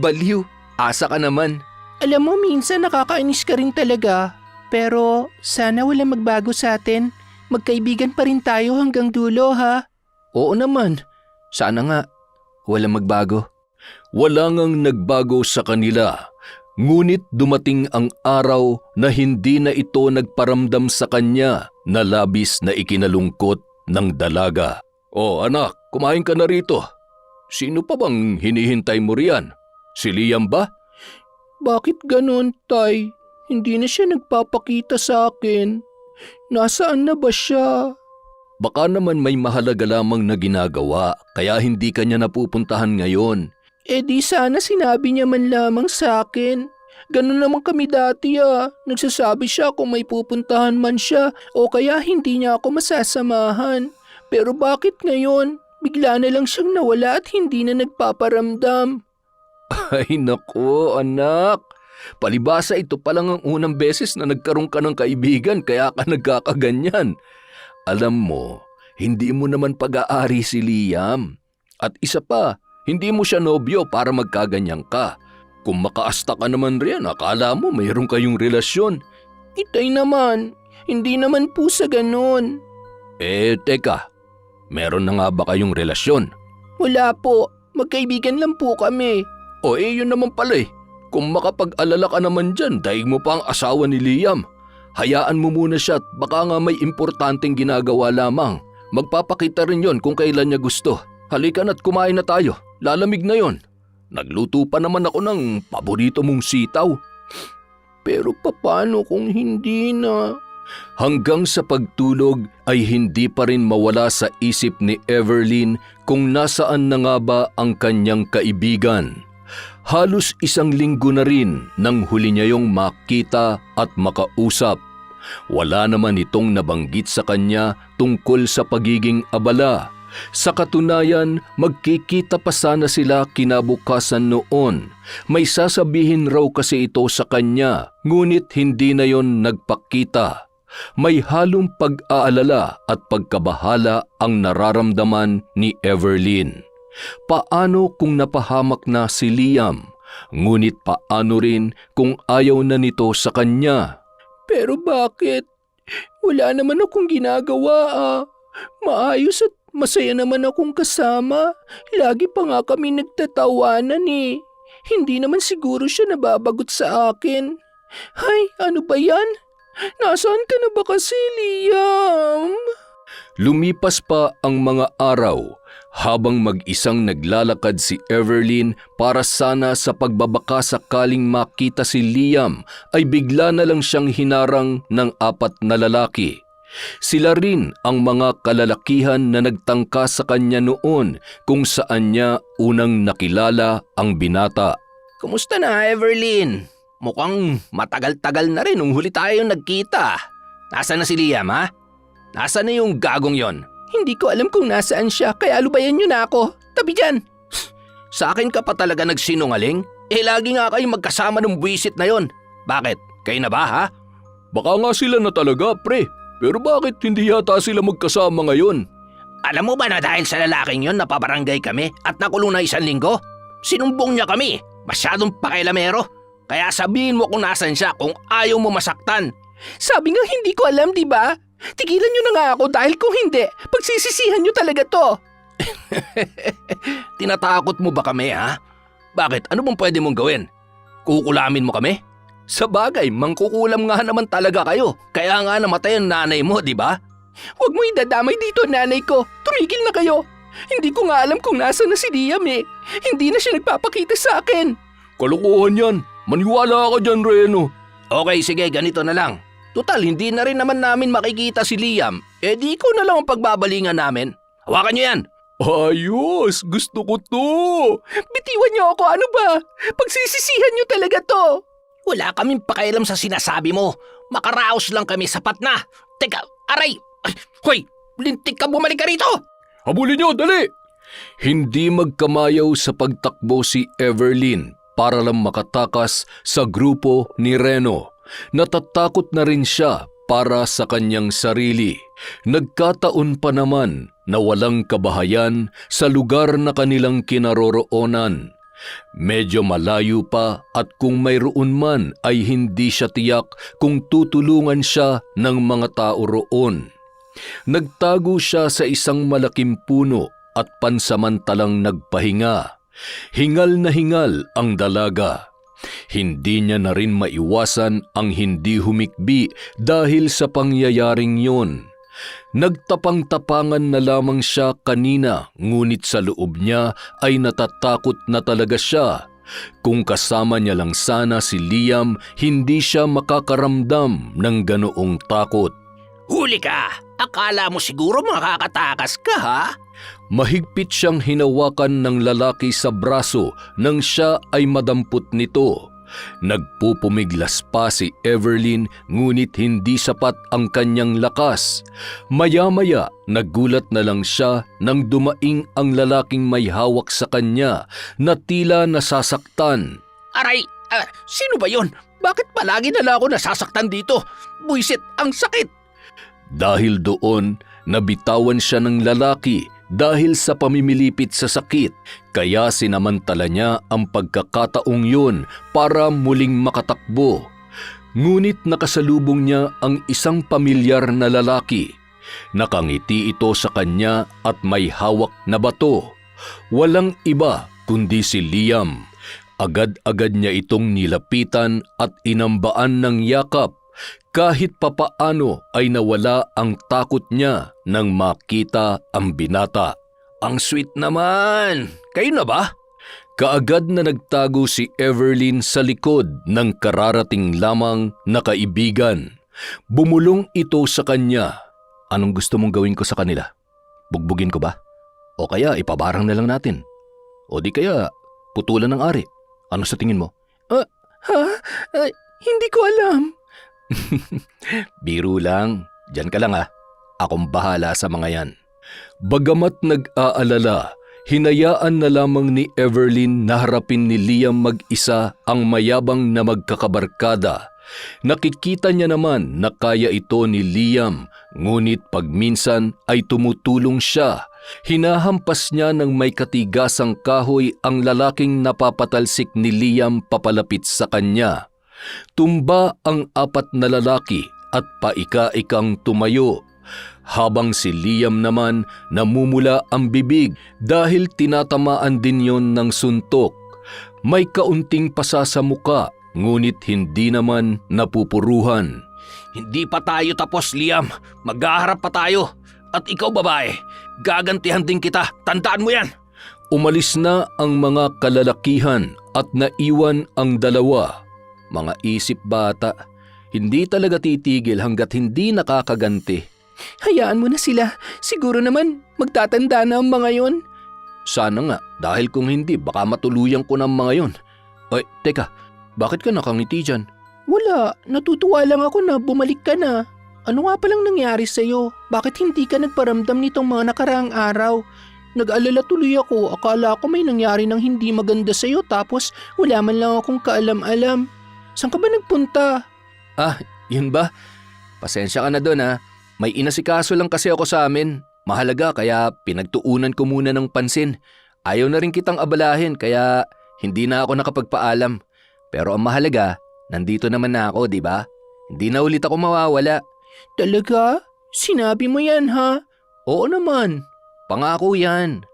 Baliw! Asa ka naman! Alam mo, minsan nakakainis ka rin talaga. Pero sana wala magbago sa atin. Magkaibigan pa rin tayo hanggang dulo, ha? Oo naman. Sana nga. Walang magbago. Wala ngang nagbago sa kanila. Ngunit dumating ang araw na hindi na ito nagparamdam sa kanya na labis na ikinalungkot ng dalaga. Oh anak, kumain ka na rito. Sino pa bang hinihintay mo riyan? Si Liam ba? Bakit ganun, Tay? Hindi na siya nagpapakita sa akin. Nasaan na ba siya? Baka naman may mahalaga lamang na ginagawa kaya hindi kanya napupuntahan ngayon. Eh di sana sinabi niya man lamang sa akin. Ganun naman kami dati Nagsasabi siya kung may pupuntahan man siya o kaya hindi niya ako masasamahan. Pero bakit ngayon? Bigla na lang siyang nawala at hindi na nagpaparamdam. Ay nako, anak. Palibasa ito pa lang ang unang beses na nagkaroon ka ng kaibigan kaya ka nagkakaganyan. Alam mo, hindi mo naman pag-aari si Liam. At isa pa, hindi mo siya nobyo para magkaganyan ka. Kung makaasta ka naman riyan, akala mo mayroon kayong relasyon. Itay naman, hindi naman po sa ganun. Teka, meron na nga ba kayong relasyon? Wala po, magkaibigan lang po kami. Yun naman pala eh. Kung makapag-alala ka naman dyan, daig mo pa ang asawa ni Liam. Hayaan mo muna siya at baka nga may importanteng ginagawa lamang. Magpapakita rin yon kung kailan niya gusto. Halika na't kumain na tayo. Lalamig na yon. Nagluto pa naman ako ng paborito mong sitaw. Pero paano kung hindi na? Hanggang sa pagtulog ay hindi pa rin mawala sa isip ni Everlyn kung nasaan na nga ba ang kanyang kaibigan. Halos 1 linggo na rin nang huli niya yung makita at makausap. Wala naman itong nabanggit sa kanya tungkol sa pagiging abala. Sa katunayan, magkikita pa sana sila kinabukasan noon. May sasabihin raw kasi ito sa kanya, ngunit hindi na yon nagpakita. May halong pag-aalala at pagkabahala ang nararamdaman ni Everlyn. Paano kung napahamak na si Liam? Ngunit paano rin kung ayaw na nito sa kanya? Pero bakit? Wala naman akong ginagawa Maayos at masaya naman akong kasama. Lagi pa nga kami nagtatawanan eh. Hindi naman siguro siya nababagot sa akin. Hay, ano ba yan? Nasaan ka na ba kasi, Liam? Lumipas pa ang mga araw habang mag-isang naglalakad si Everlyn para sana sa pagbabaka sakaling makita si Liam ay bigla na lang siyang hinarang ng 4 na lalaki. Sila rin ang mga kalalakihan na nagtangka sa kanya noon kung saan niya unang nakilala ang binata. Kumusta na, Everlyn? Mukhang matagal-tagal na rin nung huli tayo nagkita. Nasaan na si Liam, ha? Nasaan na yung gagong yon? Hindi ko alam kung nasaan siya, kaya lubayan niyo na ako. Tabi dyan! Sa akin ka pa talaga nagsinungaling? Lagi nga kayo magkasama ng buwisit na yon. Bakit? Kayo na ba, ha? Baka nga sila na talaga, pre. Pero bakit hindi yata sila magkasama ngayon? Alam mo ba na dahil sa lalaking yon napabarangay kami at nakulong na 1 linggo? Sinumbong niya kami. Masyadong pakialamero. Kaya sabihin mo kung nasan siya kung ayaw mo masaktan. Sabi nga hindi ko alam, di ba? Tigilan niyo na nga ako dahil kung hindi, pagsisisihan niyo talaga to. Tinatakot mo ba kami, ha? Bakit? Ano bang pwede mong gawin? Kukulamin mo kami? Sa bagay, mangkukulam nga naman talaga kayo. Kaya nga namatay ang nanay mo, di ba? Huwag mo idadamay dito, nanay ko. Tumigil na kayo. Hindi ko nga alam kung nasa na si Liam eh. Hindi na siya nagpapakita sa akin. Kalokohan yan. Maniwala ka dyan, Reno. Okay, sige, ganito na lang. Total, hindi na rin naman namin makikita si Liam. Di ko na lang ang pagbabalingan namin. Hawakan niyo yan. Ayos! Gusto ko to! Bitiwan niyo ako, ano ba? Pagsisisihan niyo talaga to. Wala kaming pakialam sa sinasabi mo. Makaraos lang kami, sapat na. Teka, aray! Hoy, lintik ka, bumalik ka rito! Habulin niyo, dali! Hindi magkamayaw sa pagtakbo si Everlyn para lang makatakas sa grupo ni Reno. Natatakot na rin siya para sa kanyang sarili. Nagkataon pa naman na walang kabahayan sa lugar na kanilang kinaroroonan. Medyo malayo pa at kung mayroon man ay hindi siya tiyak kung tutulungan siya ng mga tao roon. Nagtago siya sa isang malaking puno at pansamantalang nagpahinga. Hingal na hingal ang dalaga. Hindi niya na rin maiwasan ang hindi humikbi dahil sa pangyayaring yon. Nagtapang-tapangan na lamang siya kanina ngunit sa loob niya ay natatakot na talaga siya. Kung kasama niya lang sana si Liam, hindi siya makakaramdam ng ganoong takot. Huli ka! Akala mo siguro makakatakas ka, ha? Mahigpit siyang hinawakan ng lalaki sa braso nang siya ay madampot nito. Nagpupumiglas pa si Everlyn ngunit hindi sapat ang kanyang lakas. Maya-maya nagulat na lang siya nang dumaing ang lalaking may hawak sa kanya na tila nasasaktan. Aray, sino ba yon? Bakit palagi na lang ako nasasaktan dito? Buisit, ang sakit! Dahil doon, nabitawan siya ng lalaki dahil sa pamimilipit sa sakit, kaya sinamantala niya ang pagkakataong yun para muling makatakbo. Ngunit nakasalubong niya ang isang pamilyar na lalaki. Nakangiti ito sa kanya at may hawak na bato. Walang iba kundi si Liam. Agad-agad niya itong nilapitan at inambaan ng yakap. Kahit papaano ay nawala ang takot niya nang makita ang binata. Ang sweet naman! Kayo na ba? Kaagad na nagtago si Everlyn sa likod ng kararating lamang na kaibigan. Bumulong ito sa kanya. Anong gusto mong gawin ko sa kanila? Bugbugin ko ba? O kaya ipabarang na lang natin? O di kaya putulan ng ari? Ano sa tingin mo? Hindi ko alam. Biro lang. Diyan ka lang Akong bahala sa mga yan. Bagamat nag-aalala, hinayaan na lamang ni Everlyn na harapin ni Liam mag-isa ang mayabang na magkakabarkada. Nakikita niya naman na kaya ito ni Liam, ngunit pagminsan ay tumutulong siya. Hinahampas niya ng may katigasang kahoy ang lalaking napapatalsik ni Liam papalapit sa kanya. Tumba ang 4 na lalaki at paika-ikang tumayo, habang si Liam naman namumula ang bibig dahil tinatamaan din yon ng suntok. May kaunting pasa sa muka, ngunit hindi naman napupuruhan. Hindi pa tayo tapos, Liam. Maghaharap pa tayo. At ikaw, babae, gagantihan din kita. Tandaan mo yan. Umalis na ang mga kalalakihan at naiwan ang dalawa. Mga isip bata, hindi talaga titigil hanggat hindi nakakaganti. Hayaan mo na sila. Siguro naman magtatanda na ang mga yon. Sana nga, dahil kung hindi, baka matuluyan ko ng mga yon. Ay, teka, bakit ka nakangiti dyan? Wala, natutuwa lang ako na bumalik ka na. Ano nga palang nangyari sa'yo? Bakit hindi ka nagparamdam nitong mga nakaraang araw? Nag-alala tuloy ako, akala ko may nangyari ng hindi maganda sa'yo tapos wala man lang akong kaalam-alam. Saan ka ba nagpunta? Yun ba? Pasensya ka na doon May inasikaso lang kasi ako sa amin. Mahalaga kaya pinagtuunan ko muna ng pansin. Ayaw na rin kitang abalahin kaya hindi na ako nakapagpaalam. Pero ang mahalaga, nandito naman na ako, di ba? Hindi na ulit ako mawawala. Talaga? Sinabi mo yan ha? Oo naman, pangako yan.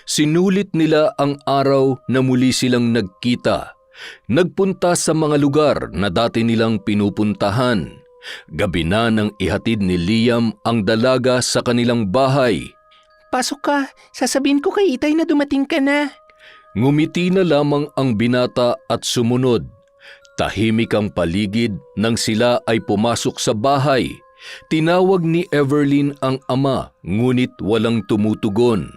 Sinulit nila ang araw na muli silang nagkita. Nagpunta sa mga lugar na dati nilang pinupuntahan. Gabi na nang ihatid ni Liam ang dalaga sa kanilang bahay. Pasok ka, sasabihin ko kay Itay na dumating ka na. Ngumiti na lamang ang binata at sumunod. Tahimik ang paligid nang sila ay pumasok sa bahay. Tinawag ni Everlyn ang ama ngunit walang tumutugon.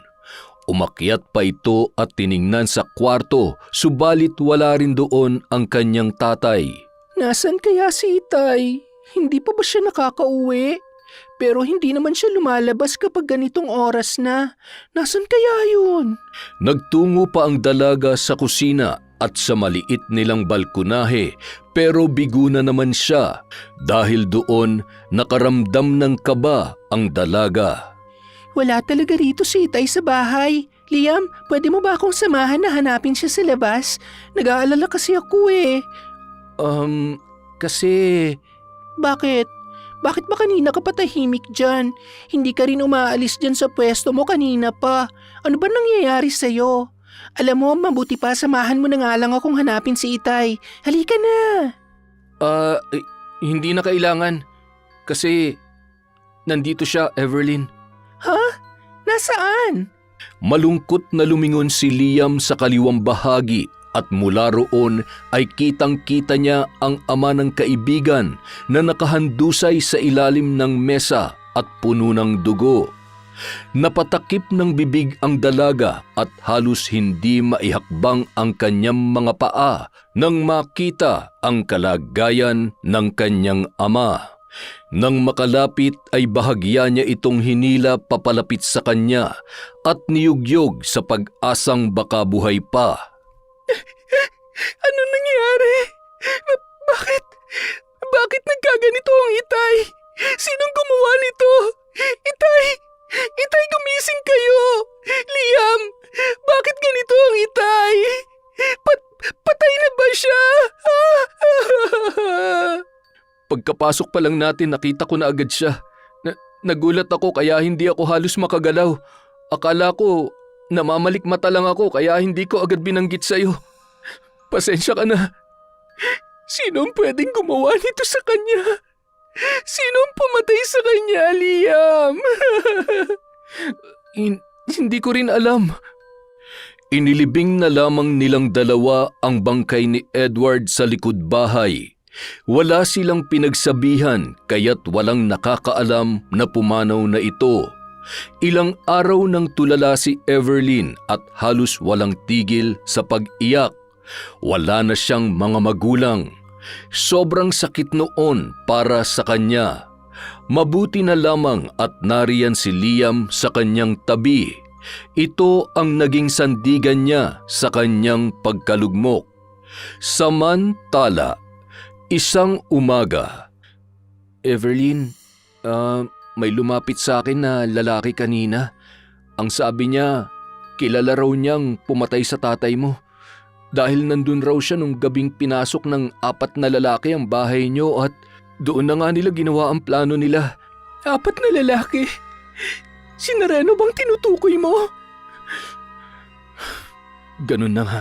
Umakyat pa ito at tiningnan sa kwarto subalit wala rin doon ang kanyang tatay. Nasaan kaya si Itay? Hindi pa ba siya nakakauwi? Pero hindi naman siya lumalabas kapag ganitong oras na. Nasaan kaya yun? Nagtungo pa ang dalaga sa kusina at sa maliit nilang balkonahe pero bigo na naman siya. Dahil doon nakaramdam ng kaba ang dalaga. Wala talaga rito si Itay sa bahay. Liam, pwede mo ba akong samahan na hanapin siya sa labas? Nag-aalala kasi ako Kasi... Bakit? Bakit ba kanina ka patahimik dyan? Hindi ka rin umaalis dyan sa pwesto mo kanina pa. Ano ba nangyayari sa'yo? Alam mo, mabuti pa samahan mo na nga lang akong hanapin si Itay. Halika na! Hindi na kailangan. Kasi nandito siya, Everlyn. Ha? Nasaan? Malungkot na lumingon si Liam sa kaliwang bahagi at mula roon ay kitang-kita niya ang ama ng kaibigan na nakahandusay sa ilalim ng mesa at puno ng dugo. Napatakip ng bibig ang dalaga at halos hindi maihakbang ang kanyang mga paa nang makita ang kalagayan ng kanyang ama. Nang makalapit ay bahagya niya itong hinila papalapit sa kanya at niyugyog sa pag-asang baka buhay pa. Ano nangyari? Bakit? Bakit nagkaganito ang Itay? Sinong gumawa nito? Itay! Itay, gumising kayo! Liam! Bakit ganito ang Itay? Patay na ba siya? Pagkapasok pa lang natin nakita ko na agad siya. Nagulat ako kaya hindi ako halos makagalaw. Akala ko namamalikmata lang ako kaya hindi ko agad binanggit sa'yo. Pasensya ka na. Sino ang pwedeng gumawa nito sa kanya? Sino ang pumatay sa kanya, Liam? Hindi ko rin alam. Inilibing na lamang nilang dalawa ang bangkay ni Edward sa likod bahay. Wala silang pinagsabihan kaya't walang nakakaalam na pumanaw na ito. Ilang araw nang tulala si Everlyn at halos walang tigil sa pag-iyak. Wala na siyang mga magulang. Sobrang sakit noon para sa kanya. Mabuti na lamang at nariyan si Liam sa kanyang tabi. Ito ang naging sandigan niya sa kanyang pagkalugmok. Samantala, isang umaga. Everlyn, may lumapit sa akin na lalaki kanina. Ang sabi niya, kilala raw niyang pumatay sa tatay mo. Dahil nandun raw siya nung gabing pinasok ng 4 na lalaki ang bahay niyo at doon na nga nila ginawa ang plano nila. 4 na lalaki? Si Reno bang tinutukoy mo? Ganun na nga.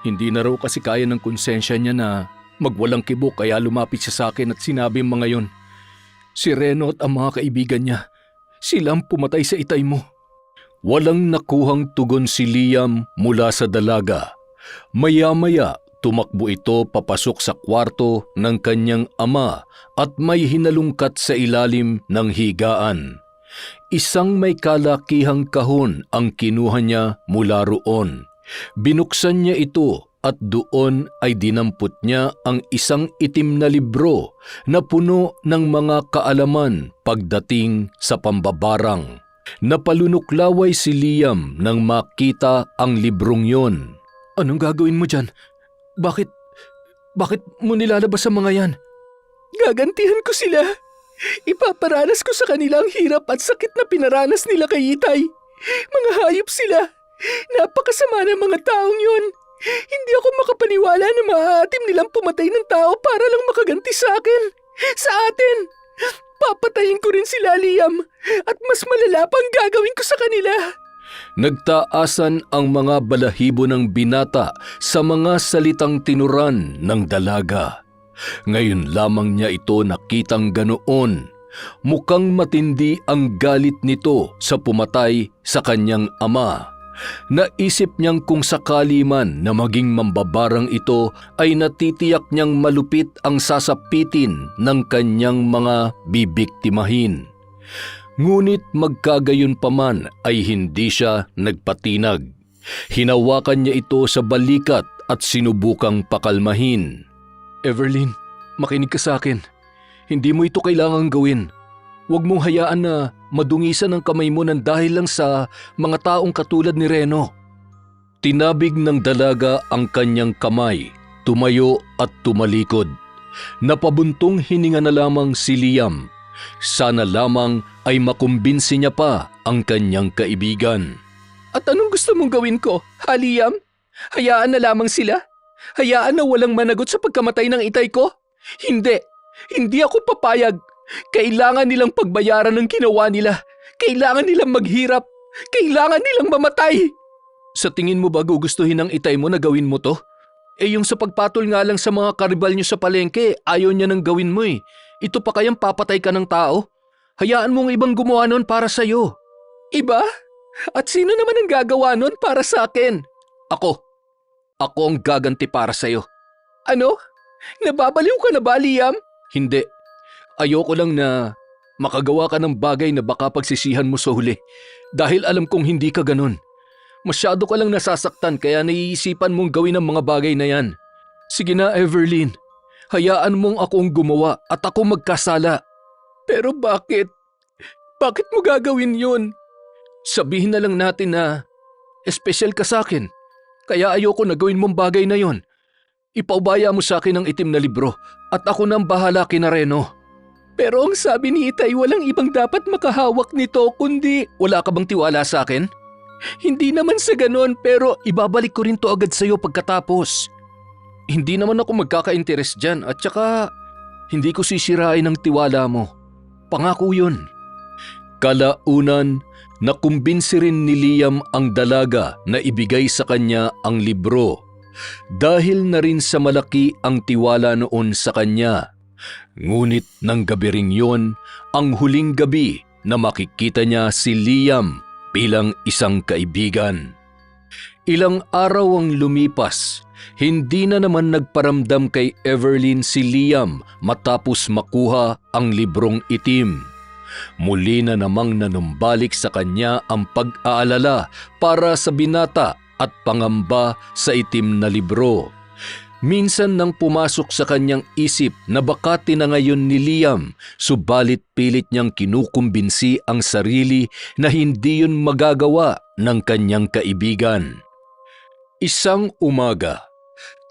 Hindi na raw kasi kaya ng konsensya niya na magwalang kibo kaya lumapit siya sa akin at sinabi mga yon. Si Reno at ang mga kaibigan niya, sila ang pumatay sa itay mo. Walang nakuhang tugon si Liam mula sa dalaga. Maya-maya tumakbo ito papasok sa kwarto ng kanyang ama at may hinalungkat sa ilalim ng higaan. Isang may kalakihang kahon ang kinuha niya mula roon. Binuksan niya ito at doon ay dinampot niya ang isang itim na libro na puno ng mga kaalaman pagdating sa pambabarang. Napalunuklaway si Liam nang makita ang librong yon. Anong gagawin mo dyan? Bakit mo nilalabas ang mga yan? Gagantihan ko sila. Ipaparanas ko sa kanila ang hirap at sakit na pinaranas nila kay Itay. Mga hayop sila. Napakasama ng mga taong yun. Hindi ako makapaniwala na maaatim nilang pumatay ng tao para lang makaganti sa akin. Sa atin. Papatayin ko rin sila, Liam. At mas malala pang gagawin ko sa kanila. Nagtaasan ang mga balahibo ng binata sa mga salitang tinuran ng dalaga. Ngayon lamang niya ito nakitang ganoon. Mukhang matindi ang galit nito sa pumatay sa kanyang ama. Naisip niyang kung sakali man na maging mambabarang ito ay natitiyak niyang malupit ang sasapitin ng kanyang mga bibiktimahin. Ngunit magkagayon pa man ay hindi siya nagpatinag. Hinawakan niya ito sa balikat at sinubukang pakalmahin. Everlyn, makinig ka sa akin. Hindi mo ito kailangang gawin. Huwag mong hayaan na madungisan ang kamay mo nang dahil lang sa mga taong katulad ni Reno. Tinabig ng dalaga ang kanyang kamay, tumayo at tumalikod. Napabuntong hininga na lamang si Liam. Sana lamang ay makumbinsi niya pa ang kanyang kaibigan. At anong gusto mong gawin ko, ha, Liam? Hayaan na lamang sila? Hayaan na walang managot sa pagkamatay ng itay ko? Hindi. Hindi ako papayag. Kailangan nilang pagbayaran ng ginawa nila. Kailangan nilang maghirap. Kailangan nilang mamatay. Sa tingin mo ba gugustuhin ng itay mo na gawin mo to? Yung sa pagpatol nga lang sa mga karibal niyo sa palengke, ayaw niya nang gawin mo eh. Ito pa kayang papatay ka ng tao? Hayaan mong ibang gumawa nun para sa'yo. Iba? At sino naman ang gagawa nun para sa akin? Ako. Ako ang gaganti para sa'yo. Ano? Nababaliw ka na ba, Liam? Hindi. Ayoko lang na makagawa ka ng bagay na baka pagsisihan mo sa huli. Dahil alam kong hindi ka ganun. Masyado ka lang nasasaktan kaya naiisipan mong gawin ang mga bagay na yan. Sige na, Everlyn. Hayaan mong akong gumawa at ako magkasala. Pero bakit? Bakit mo gagawin yun? Sabihin na lang natin na espesyal ka sa akin. Kaya ayoko na gawin mong bagay na yon. Ipaubaya mo sa akin ang itim na libro at ako nang bahala kina Reno. Pero ang sabi ni Itay, walang ibang dapat makahawak nito kundi... Wala ka bang tiwala sa akin? Hindi naman sa ganon, pero Ibabalik ko rin to agad sa'yo pagkatapos. Hindi naman ako magkaka-interes dyan at saka hindi ko sisirain ang tiwala mo. Pangako yun. Kalaunan, nakumbinsi rin ni Liam ang dalaga na ibigay sa kanya ang libro. Dahil na rin sa malaki ang tiwala noon sa kanya. Ngunit ng gabi ring yun, ang huling gabi na makikita niya si Liam bilang isang kaibigan. Ilang araw ang lumipas, hindi na naman nagparamdam kay Everlyn si Liam matapos makuha ang librong itim. Muli na namang nanumbalik sa kanya ang pag-aalala para sa binata at pangamba sa itim na libro. Minsan nang pumasok sa kanyang isip na baka tinangayon ni Liam, subalit pilit niyang kinukumbinsi ang sarili na hindi yun magagawa ng kanyang kaibigan. Isang umaga,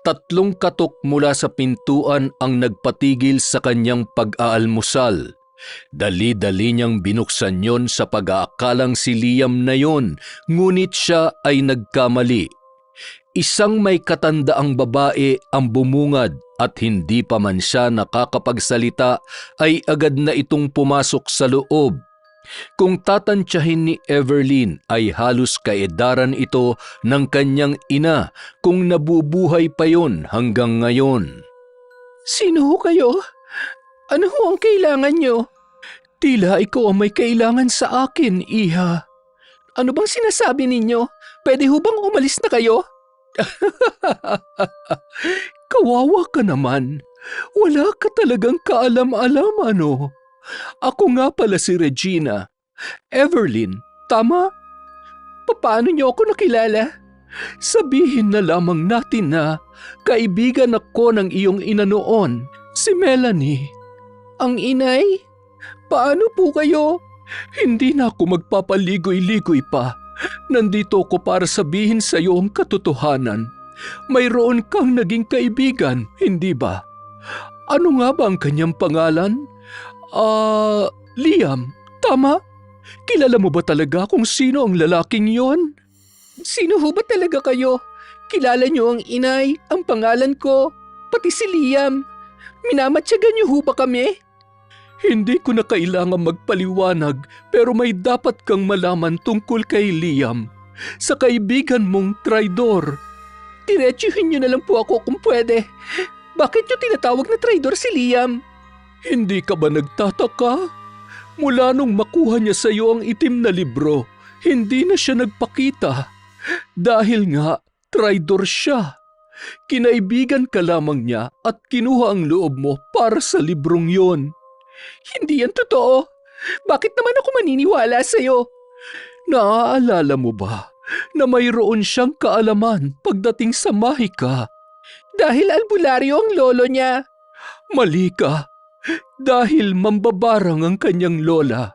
3 katok mula sa pintuan ang nagpatigil sa kanyang pag-aalmusal. Dali-dali niyang binuksan yon sa pag-aakalang si Liam na yon, ngunit siya ay nagkamali. Isang may katandaang babae ang bumungad at hindi pa man siya nakakapagsalita ay agad na itong pumasok sa loob. Kung tatantyahin ni Everlyn ay halos kaedaran ito ng kanyang ina kung nabubuhay pa yon hanggang ngayon. Sino ho kayo? Ano ho ang kailangan nyo? Tila ikaw ang may kailangan sa akin, Iha. Ano bang sinasabi ninyo? Pwede ho bang umalis na kayo? Kawawa ka naman. Wala ka talagang kaalam-alam ano. Ako nga pala si Regina. Everlyn, tama? Paano niyo ako nakilala? Sabihin na lamang natin na kaibigan ako ng iyong ina noon, si Melanie. Ang inay? Paano po kayo? Hindi na ako magpapaligoy-ligoy pa. Nandito ko para sabihin sa iyo ang katotohanan. Mayroon kang naging kaibigan, hindi ba? Ano nga ba ang kanyang pangalan? Liam, tama? Kilala mo ba talaga kung sino ang lalaking yon? Sino ho ba talaga kayo? Kilala niyo ang inay, ang pangalan ko, pati si Liam. Minamatyagan niyo ho ba kami? Hindi ko na kailangan magpaliwanag pero may dapat kang malaman tungkol kay Liam. Sa kaibigan mong traidor. Diretsuhin niyo na lang po ako kung pwede. Bakit niyo tinatawag na traidor si Liam? Hindi ka ba nagtataka? Mula nung makuha niya sa iyo ang itim na libro, hindi na siya nagpakita. Dahil nga, traidor siya. Kinaibigan ka lamang niya at kinuha ang loob mo para sa librong yon. Hindi yan totoo. Bakit naman ako maniniwala sa'yo? Naaalala mo ba na mayroon siyang kaalaman pagdating sa mahika? Dahil albularyo ang lolo niya. Mali ka. Dahil mambabarang ang kanyang lola.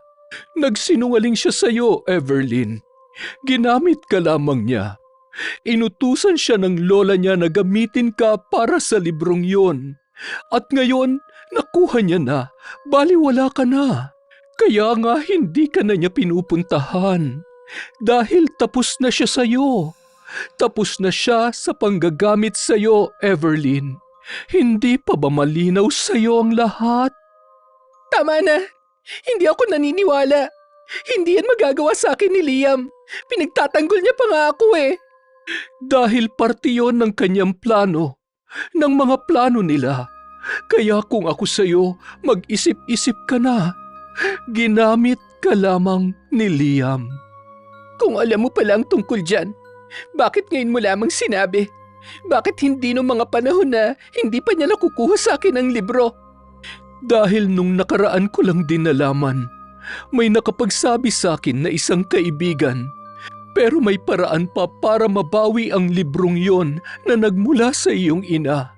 Nagsinungaling siya sa iyo, Everlyn. Ginamit ka lamang niya. Inutusan siya ng lola niya na gamitin ka para sa librong yon. At ngayon, nakuha niya na. Baliwala ka na. Kaya nga hindi ka na niya pinupuntahan. Dahil tapos na siya sa iyo. Tapos na siya sa panggagamit sa iyo, Everlyn. Hindi pa ba malinaw sa iyo ang lahat? Tama na. Hindi ako naniniwala. Hindi yan magagawa sa akin ni Liam. Pinagtatanggol niya pa nga ako eh. Dahil parte yon ng kanyang plano. Ng mga plano nila. Kaya kung ako sa iyo, mag-isip-isip ka na. Ginamit ka lamang ni Liam. Kung alam mo pala ang tungkol dyan, bakit ngayon mo lamang sinabi? Bakit hindi noong mga panahon na hindi pa niya nakukuha sa akin ang libro? Dahil nung nakaraan ko lang din nalaman, may nakapagsabi sa akin na isang kaibigan, pero may paraan pa para mabawi ang librong yon na nagmula sa iyong ina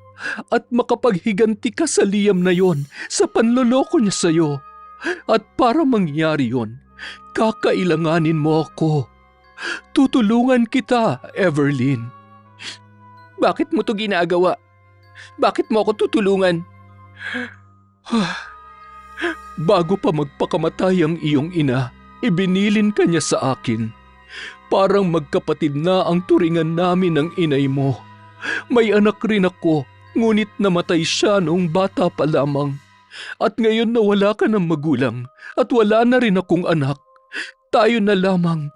at makapaghiganti ka sa Liam na yon sa panloloko niya sa iyo. At para mangyari yon, kakailanganin mo ako. Tutulungan kita, Everlyn. Bakit mo to ginagawa? Bakit mo ako tutulungan? Bago pa magpakamatay ang iyong ina, ibinilin ka niya sa akin. Parang magkapatid na ang turingan namin ng inay mo. May anak rin ako, ngunit namatay siya noong bata pa lamang. At ngayon na wala ka ng magulang at wala na rin akong anak, tayo na lamang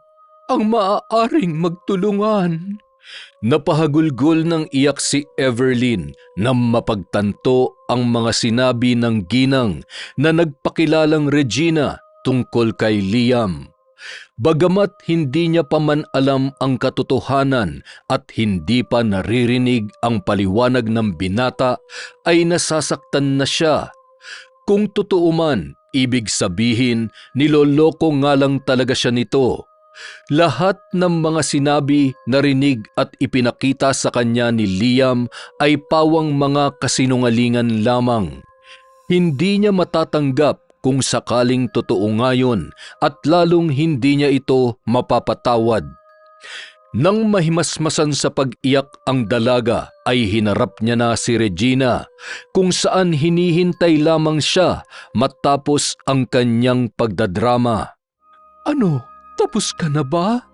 ang maaaring magtulungan. Napahagulgol ng iyak si Everlyn nang mapagtanto ang mga sinabi ng ginang na nagpakilalang Regina tungkol kay Liam. Bagamat hindi niya pa man alam ang katotohanan at hindi pa naririnig ang paliwanag ng binata, ay nasasaktan na siya. Kung totoo man, ibig sabihin niloloko nga lang talaga siya nito. Lahat ng mga sinabi, narinig at ipinakita sa kanya ni Liam ay pawang mga kasinungalingan lamang. Hindi niya matatanggap kung sakaling totoo nga yun at lalong hindi niya ito mapapatawad. Nang mahimasmasan sa pag-iyak ang dalaga ay hinarap niya na si Regina kung saan hinihintay lamang siya matapos ang kanyang pagdadrama. Ano? Tapos ka na ba?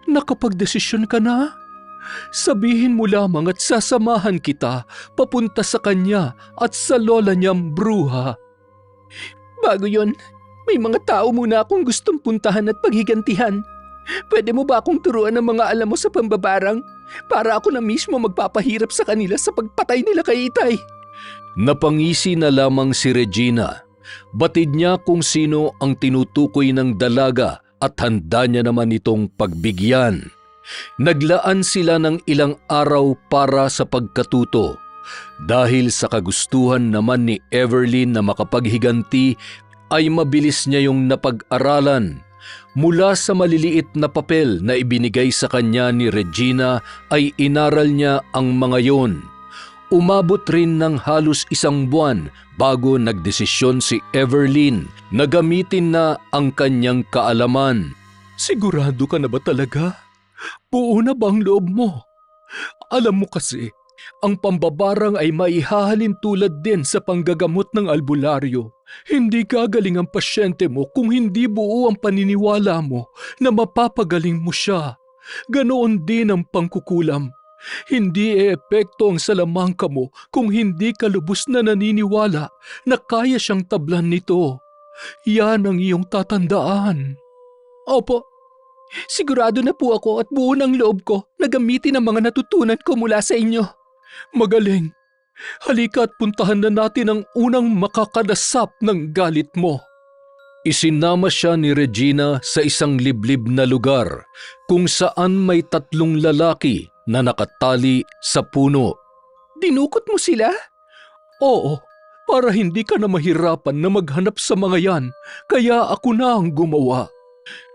Nakapagdesisyon ka na? Sabihin mo lamang at sasamahan kita papunta sa kanya at sa lola niyang bruha. Bago yon, may mga tao muna akong gustong puntahan at paghigantihan. Pwede mo ba akong turuan ng mga alam mo sa pambabarang para ako na mismo magpapahirap sa kanila sa pagpatay nila kay Itay? Napangisi na lamang si Regina. Batid niya kung sino ang tinutukoy ng dalaga at handa niya naman itong pagbigyan. Naglaan sila ng ilang araw para sa pagkatuto. Dahil sa kagustuhan naman ni Everlyn na makapaghiganti, ay mabilis niya yung napag-aralan. Mula sa maliliit na papel na ibinigay sa kanya ni Regina ay inaral niya ang mga yon. Umabot rin ng halos 1 buwan bago nagdesisyon si Everlyn na gamitin na ang kanyang kaalaman. Sigurado ka na ba talaga? Buo na ba ang loob mo? Alam mo kasi, ang pambabarang ay maihahalin tulad din sa panggagamot ng albularyo. Hindi gagaling ang pasyente mo kung hindi buo ang paniniwala mo na mapapagaling mo siya. Ganoon din ang pangkukulam. Hindi eepekto ang salamangka mo kung hindi ka lubos na naniniwala na kaya siyang tablan nito. Yan ang iyong tatandaan. Opo, sigurado na po ako at buo ng loob ko na gamitin ang mga natutunan ko mula sa inyo. Magaling. Halika at puntahan na natin ang unang makakadasap ng galit mo. Isinama siya ni Regina sa isang liblib na lugar kung saan may 3 lalaki na nakatali sa puno. Dinukot mo sila? Oo, para hindi ka na mahirapan na maghanap sa mga yan, kaya ako na ang gumawa.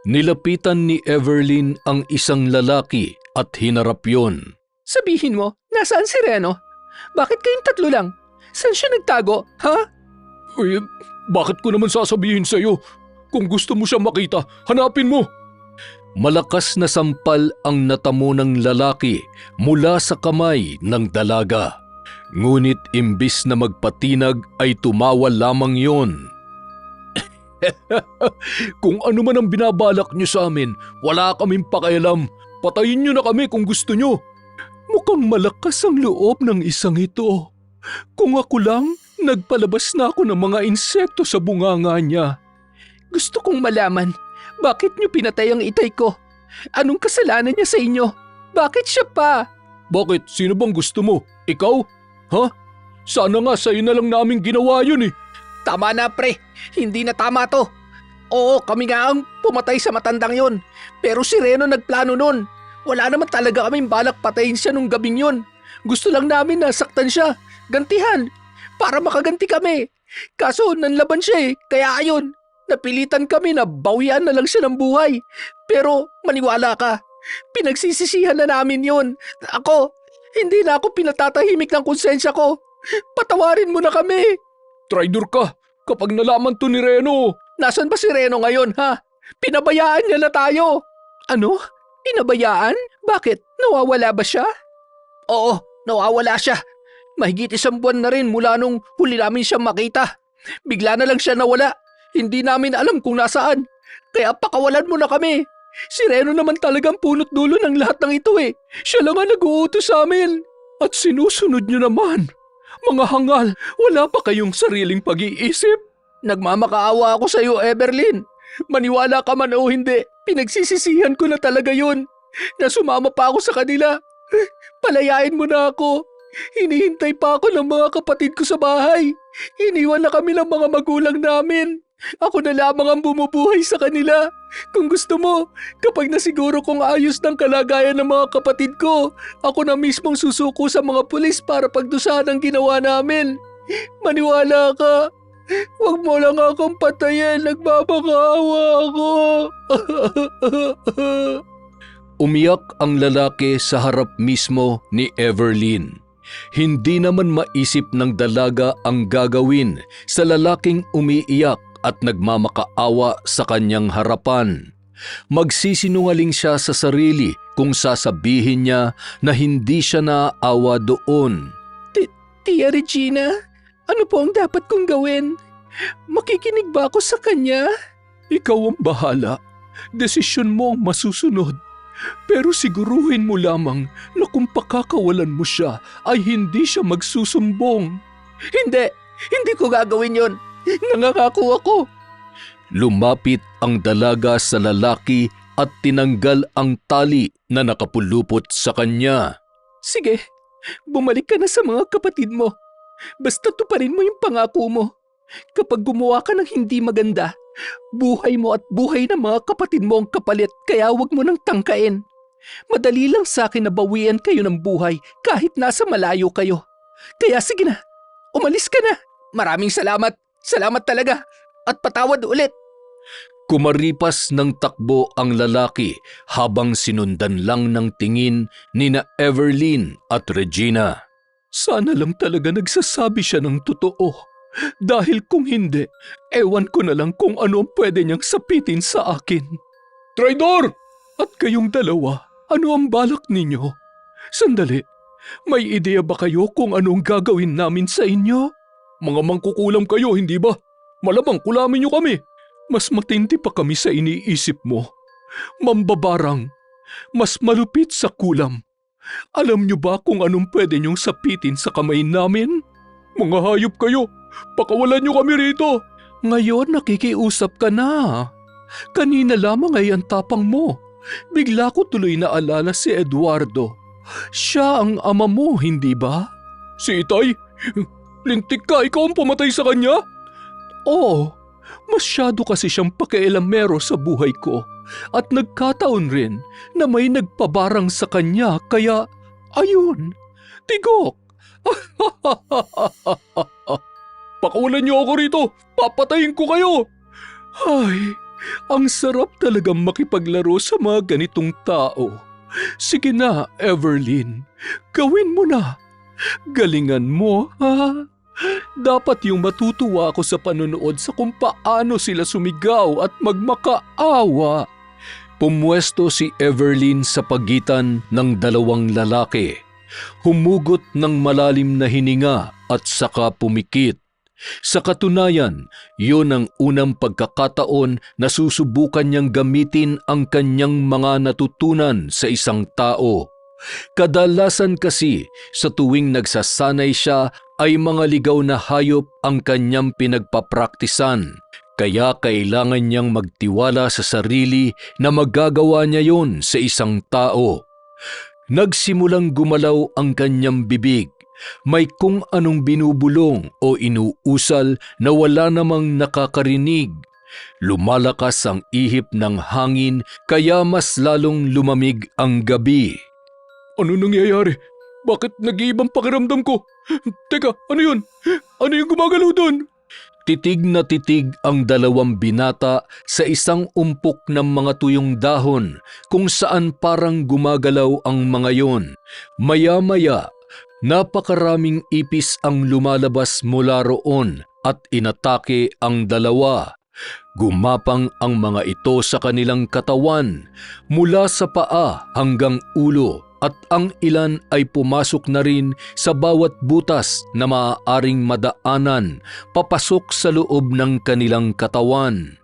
Nilapitan ni Everlyn ang isang lalaki at hinarap yon. Sabihin mo, nasaan si Reno? Bakit kayong 3 lang? Saan siya nagtago, ha? Uy, bakit ko naman sasabihin sa'yo? Kung gusto mo siya makita, hanapin mo! Malakas na sampal ang natamo ng lalaki mula sa kamay ng dalaga. Ngunit imbis na magpatinag ay tumawa lamang yon. Kung ano man ang binabalak niyo sa amin, wala kaming pakialam. Patayin niyo na kami kung gusto niyo. Mukhang malakas ang loob ng isang ito. Kung ako lang, nagpalabas na ako ng mga insekto sa bunganga niya. Gusto kong malaman, bakit niyo pinatay ang itay ko? Anong kasalanan niya sa inyo? Bakit siya pa? Bakit? Sino bang gusto mo? Ikaw? Ha? Sana nga sa'yo na lang namin ginawa yun eh. Tama na pre, hindi na tama to. Oo, kami nga ang pumatay sa matandang yon. Pero si Reno nagplano nun. Wala naman talaga kaming balak patayin siya nung gabing yon. Gusto lang namin nasaktan siya, gantihan, para makaganti kami. Kaso nanlaban siya kaya ayun, napilitan kami na bawian na lang siya ng buhay. Pero maniwala ka, pinagsisisihan na namin yun. Ako, hindi na ako pinatatahimik ng konsensya ko. Patawarin mo na kami. Traidor ka kapag nalaman to ni Reno. Nasaan ba si Reno ngayon, ha? Pinabayaan niya na tayo. Ano? Pinabayaan? Bakit? Nawawala ba siya? Oo, nawawala siya. Mahigit 1 buwan na rin mula nung huli namin siya makita. Bigla na lang siya nawala. Hindi namin alam kung nasaan. Kaya pakawalan mo na kami. Si Reno naman talagang punot dulo ng lahat ng ito Siya lang ang nag-uutos sa amin. At sinusunod niyo naman. Mga hangal, wala pa kayong sariling pag-iisip. Nagmamakaawa ako sa iyo, Everlyn. Maniwala ka man o hindi, pinagsisisihan ko na talaga yun. Na sumama pa ako sa kanila. Palayain mo na ako. Hinihintay pa ako ng mga kapatid ko sa bahay. Iniwan na kami ng mga magulang namin. Ako na lamang ang bumubuhay sa kanila. Kung gusto mo, kapag nasiguro kong ayos ng kalagayan ng mga kapatid ko, ako na mismong susuko sa mga pulis para pagdusahan ang ginawa namin. Maniwala ka. Huwag mo lang akong patayin. Nagmamakawa ako. Umiyak ang lalaki sa harap mismo ni Everlyn. Hindi naman maisip ng dalaga ang gagawin sa lalaking umiiyak at nagmamakaawa sa kanyang harapan. Magsisinungaling siya sa sarili kung sasabihin niya na hindi siya naaawa doon. Tia Regina, ano po ang dapat kong gawin? Makikinig ba ako sa kanya? Ikaw ang bahala. Desisyon mo ang masusunod. Pero siguruhin mo lamang na kung pakakawalan mo siya ay hindi siya magsusumbong. Hindi ko gagawin yon. Nangangako ako. Lumapit ang dalaga sa lalaki at tinanggal ang tali na nakapulupot sa kanya. Sige, bumalik ka na sa mga kapatid mo. Basta tuparin mo yung pangako mo. Kapag gumawa ka ng hindi maganda, buhay mo at buhay ng mga kapatid mo ang kapalit, kaya huwag mo nang tangkain. Madali lang sa akin na bawian kayo ng buhay kahit nasa malayo kayo. Kaya sige na, umalis ka na. Maraming salamat. Salamat talaga. At patawad ulit. Kumaripas ng takbo ang lalaki habang sinundan lang ng tingin nina Everlyn at Regina. Sana lang talaga nagsasabi siya ng totoo. Dahil kung hindi, ewan ko na lang kung ano ang pwede niyang sapitin sa akin. Traidor! At kayong dalawa, ano ang balak ninyo? Sandali, may ideya ba kayo kung anong gagawin namin sa inyo? Mga mangkukulam kayo, hindi ba? Malamang kulamin niyo kami. Mas matindi pa kami sa iniisip mo. Mambabarang, mas malupit sa kulam. Alam niyo ba kung anong pwede niyong sapitin sa kamay namin? Mga hayop kayo! Pakawalan niyo kami rito! Ngayon nakikiusap ka na. Kanina lamang ay ang tapang mo. Bigla ko tuloy na alala si Eduardo. Siya ang ama mo, hindi ba? Si Itay? Lintik ka, ikaw ang pumatay sa kanya? Oo, masyado kasi siyang pakialamero sa buhay ko. At nagkataon rin na may nagpabarang sa kanya kaya, ayun, tigok. Pakawalan niyo ako rito! Papatayin ko kayo! Ay, ang sarap talagang makipaglaro sa mga ganitong tao. Sige na, Everlyn. Gawin mo na. Galingan mo, ha? Dapat yung matutuwa ako sa panonood sa kung paano sila sumigaw at magmakaawa. Pumwesto si Everlyn sa pagitan ng dalawang lalaki. Humugot ng malalim na hininga at saka pumikit. Sa katunayan, yun ang unang pagkakataon na susubukan niyang gamitin ang kanyang mga natutunan sa isang tao. Kadalasan kasi sa tuwing nagsasanay siya ay mga ligaw na hayop ang kanyang pinagpapraktisan. Kaya kailangan niyang magtiwala sa sarili na magagawa niya yon sa isang tao. Nagsimulang gumalaw ang kanyang bibig. May kung anong binubulong o inuusal na wala namang nakakarinig. Lumalakas ang ihip ng hangin kaya mas lalong lumamig ang gabi. Ano nangyayari? Bakit nag-iibang pakiramdam ko? Teka, ano yun? Ano yung gumagalaw doon? Titig na titig ang dalawang binata sa isang umpok ng mga tuyong dahon kung saan parang gumagalaw ang mga yon. Maya-maya, napakaraming ipis ang lumalabas mula roon at inatake ang dalawa. Gumapang ang mga ito sa kanilang katawan mula sa paa hanggang ulo at ang ilan ay pumasok na rin sa bawat butas na maaaring madaanan papasok sa loob ng kanilang katawan.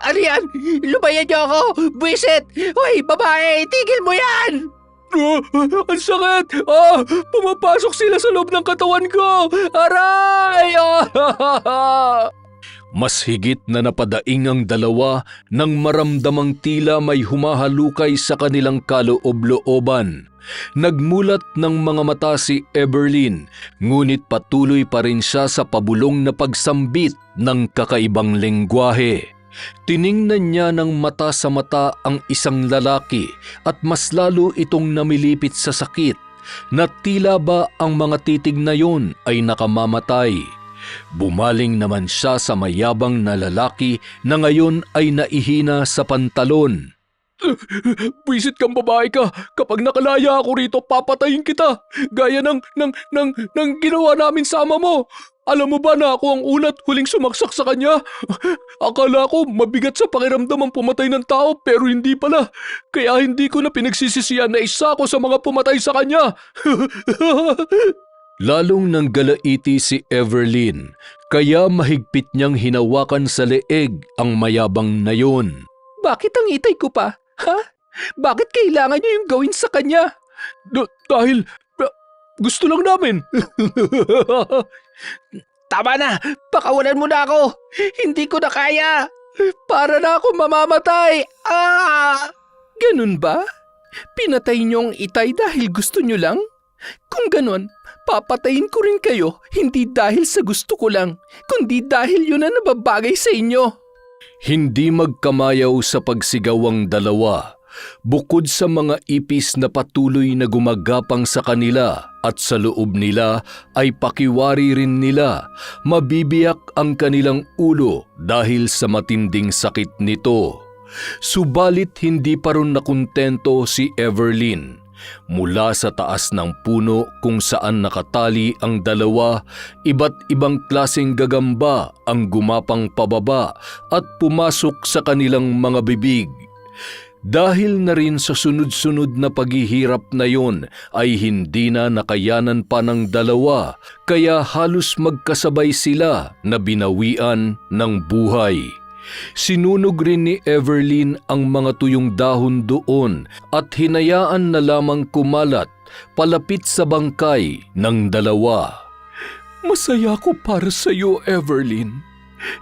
Ano yan? Lubayan niyo ako! Buwisit! Hoy, babae! Tigil mo yan! Ang sakit! Pumapasok sila sa loob ng katawan ko! Aray! Mas higit na napadaing ang dalawa nang maramdamang tila may humahalukay sa kanilang kaloob-looban. Nagmulat ng mga mata si Everlyn, ngunit patuloy pa rin siya sa pabulong na pagsambit ng kakaibang lengguwahe. Tiningnan niya ng mata sa mata ang isang lalaki at mas lalo itong namilipit sa sakit na tila ba ang mga titig na yon ay nakamamatay. Bumaling naman siya sa mayabang na lalaki na ngayon ay naihina sa pantalon. Buwisit kang babae ka! Kapag nakalaya ako rito, papatayin kita! Gaya ng ginawa namin sa ama mo! Alam mo ba na ako ang unat huling sumaksak sa kanya? Akala ko mabigat sa pakiramdam ang pumatay ng tao pero hindi pala. Kaya hindi ko na pinagsisisihan na isa ko sa mga pumatay sa kanya. Lalong nanggalaiti si Everlyn, kaya mahigpit niyang hinawakan sa leeg ang mayabang na yon. Bakit ang itay ko pa? Ha? Bakit kailangan niyo yung gawin sa kanya? Dahil gusto lang namin. Tama na! Pakawalan mo na ako! Hindi ko na kaya! Para na ako mamamatay! Ganun ba? Pinatay niyo ang itay dahil gusto niyo lang? Kung ganun, papatayin ko rin kayo hindi dahil sa gusto ko lang, kundi dahil yun ang nababagay sa inyo. Hindi magkamayaw sa pagsigaw ang dalawa. Bukod sa mga ipis na patuloy na gumagapang sa kanila at sa loob nila ay pakiwari rin nila, mabibiyak ang kanilang ulo dahil sa matinding sakit nito. Subalit hindi pa rin nakontento si Everlyn. Mula sa taas ng puno kung saan nakatali ang dalawa, iba't ibang klaseng gagamba ang gumapang pababa at pumasok sa kanilang mga bibig. Dahil na rin sa sunod-sunod na paghihirap na yon ay hindi na nakayanan pa ng dalawa, kaya halos magkasabay sila na binawian ng buhay. Sinunog rin ni Everlyn ang mga tuyong dahon doon at hinayaan na lamang kumalat palapit sa bangkay ng dalawa. Masaya ko para sa iyo, Everlyn.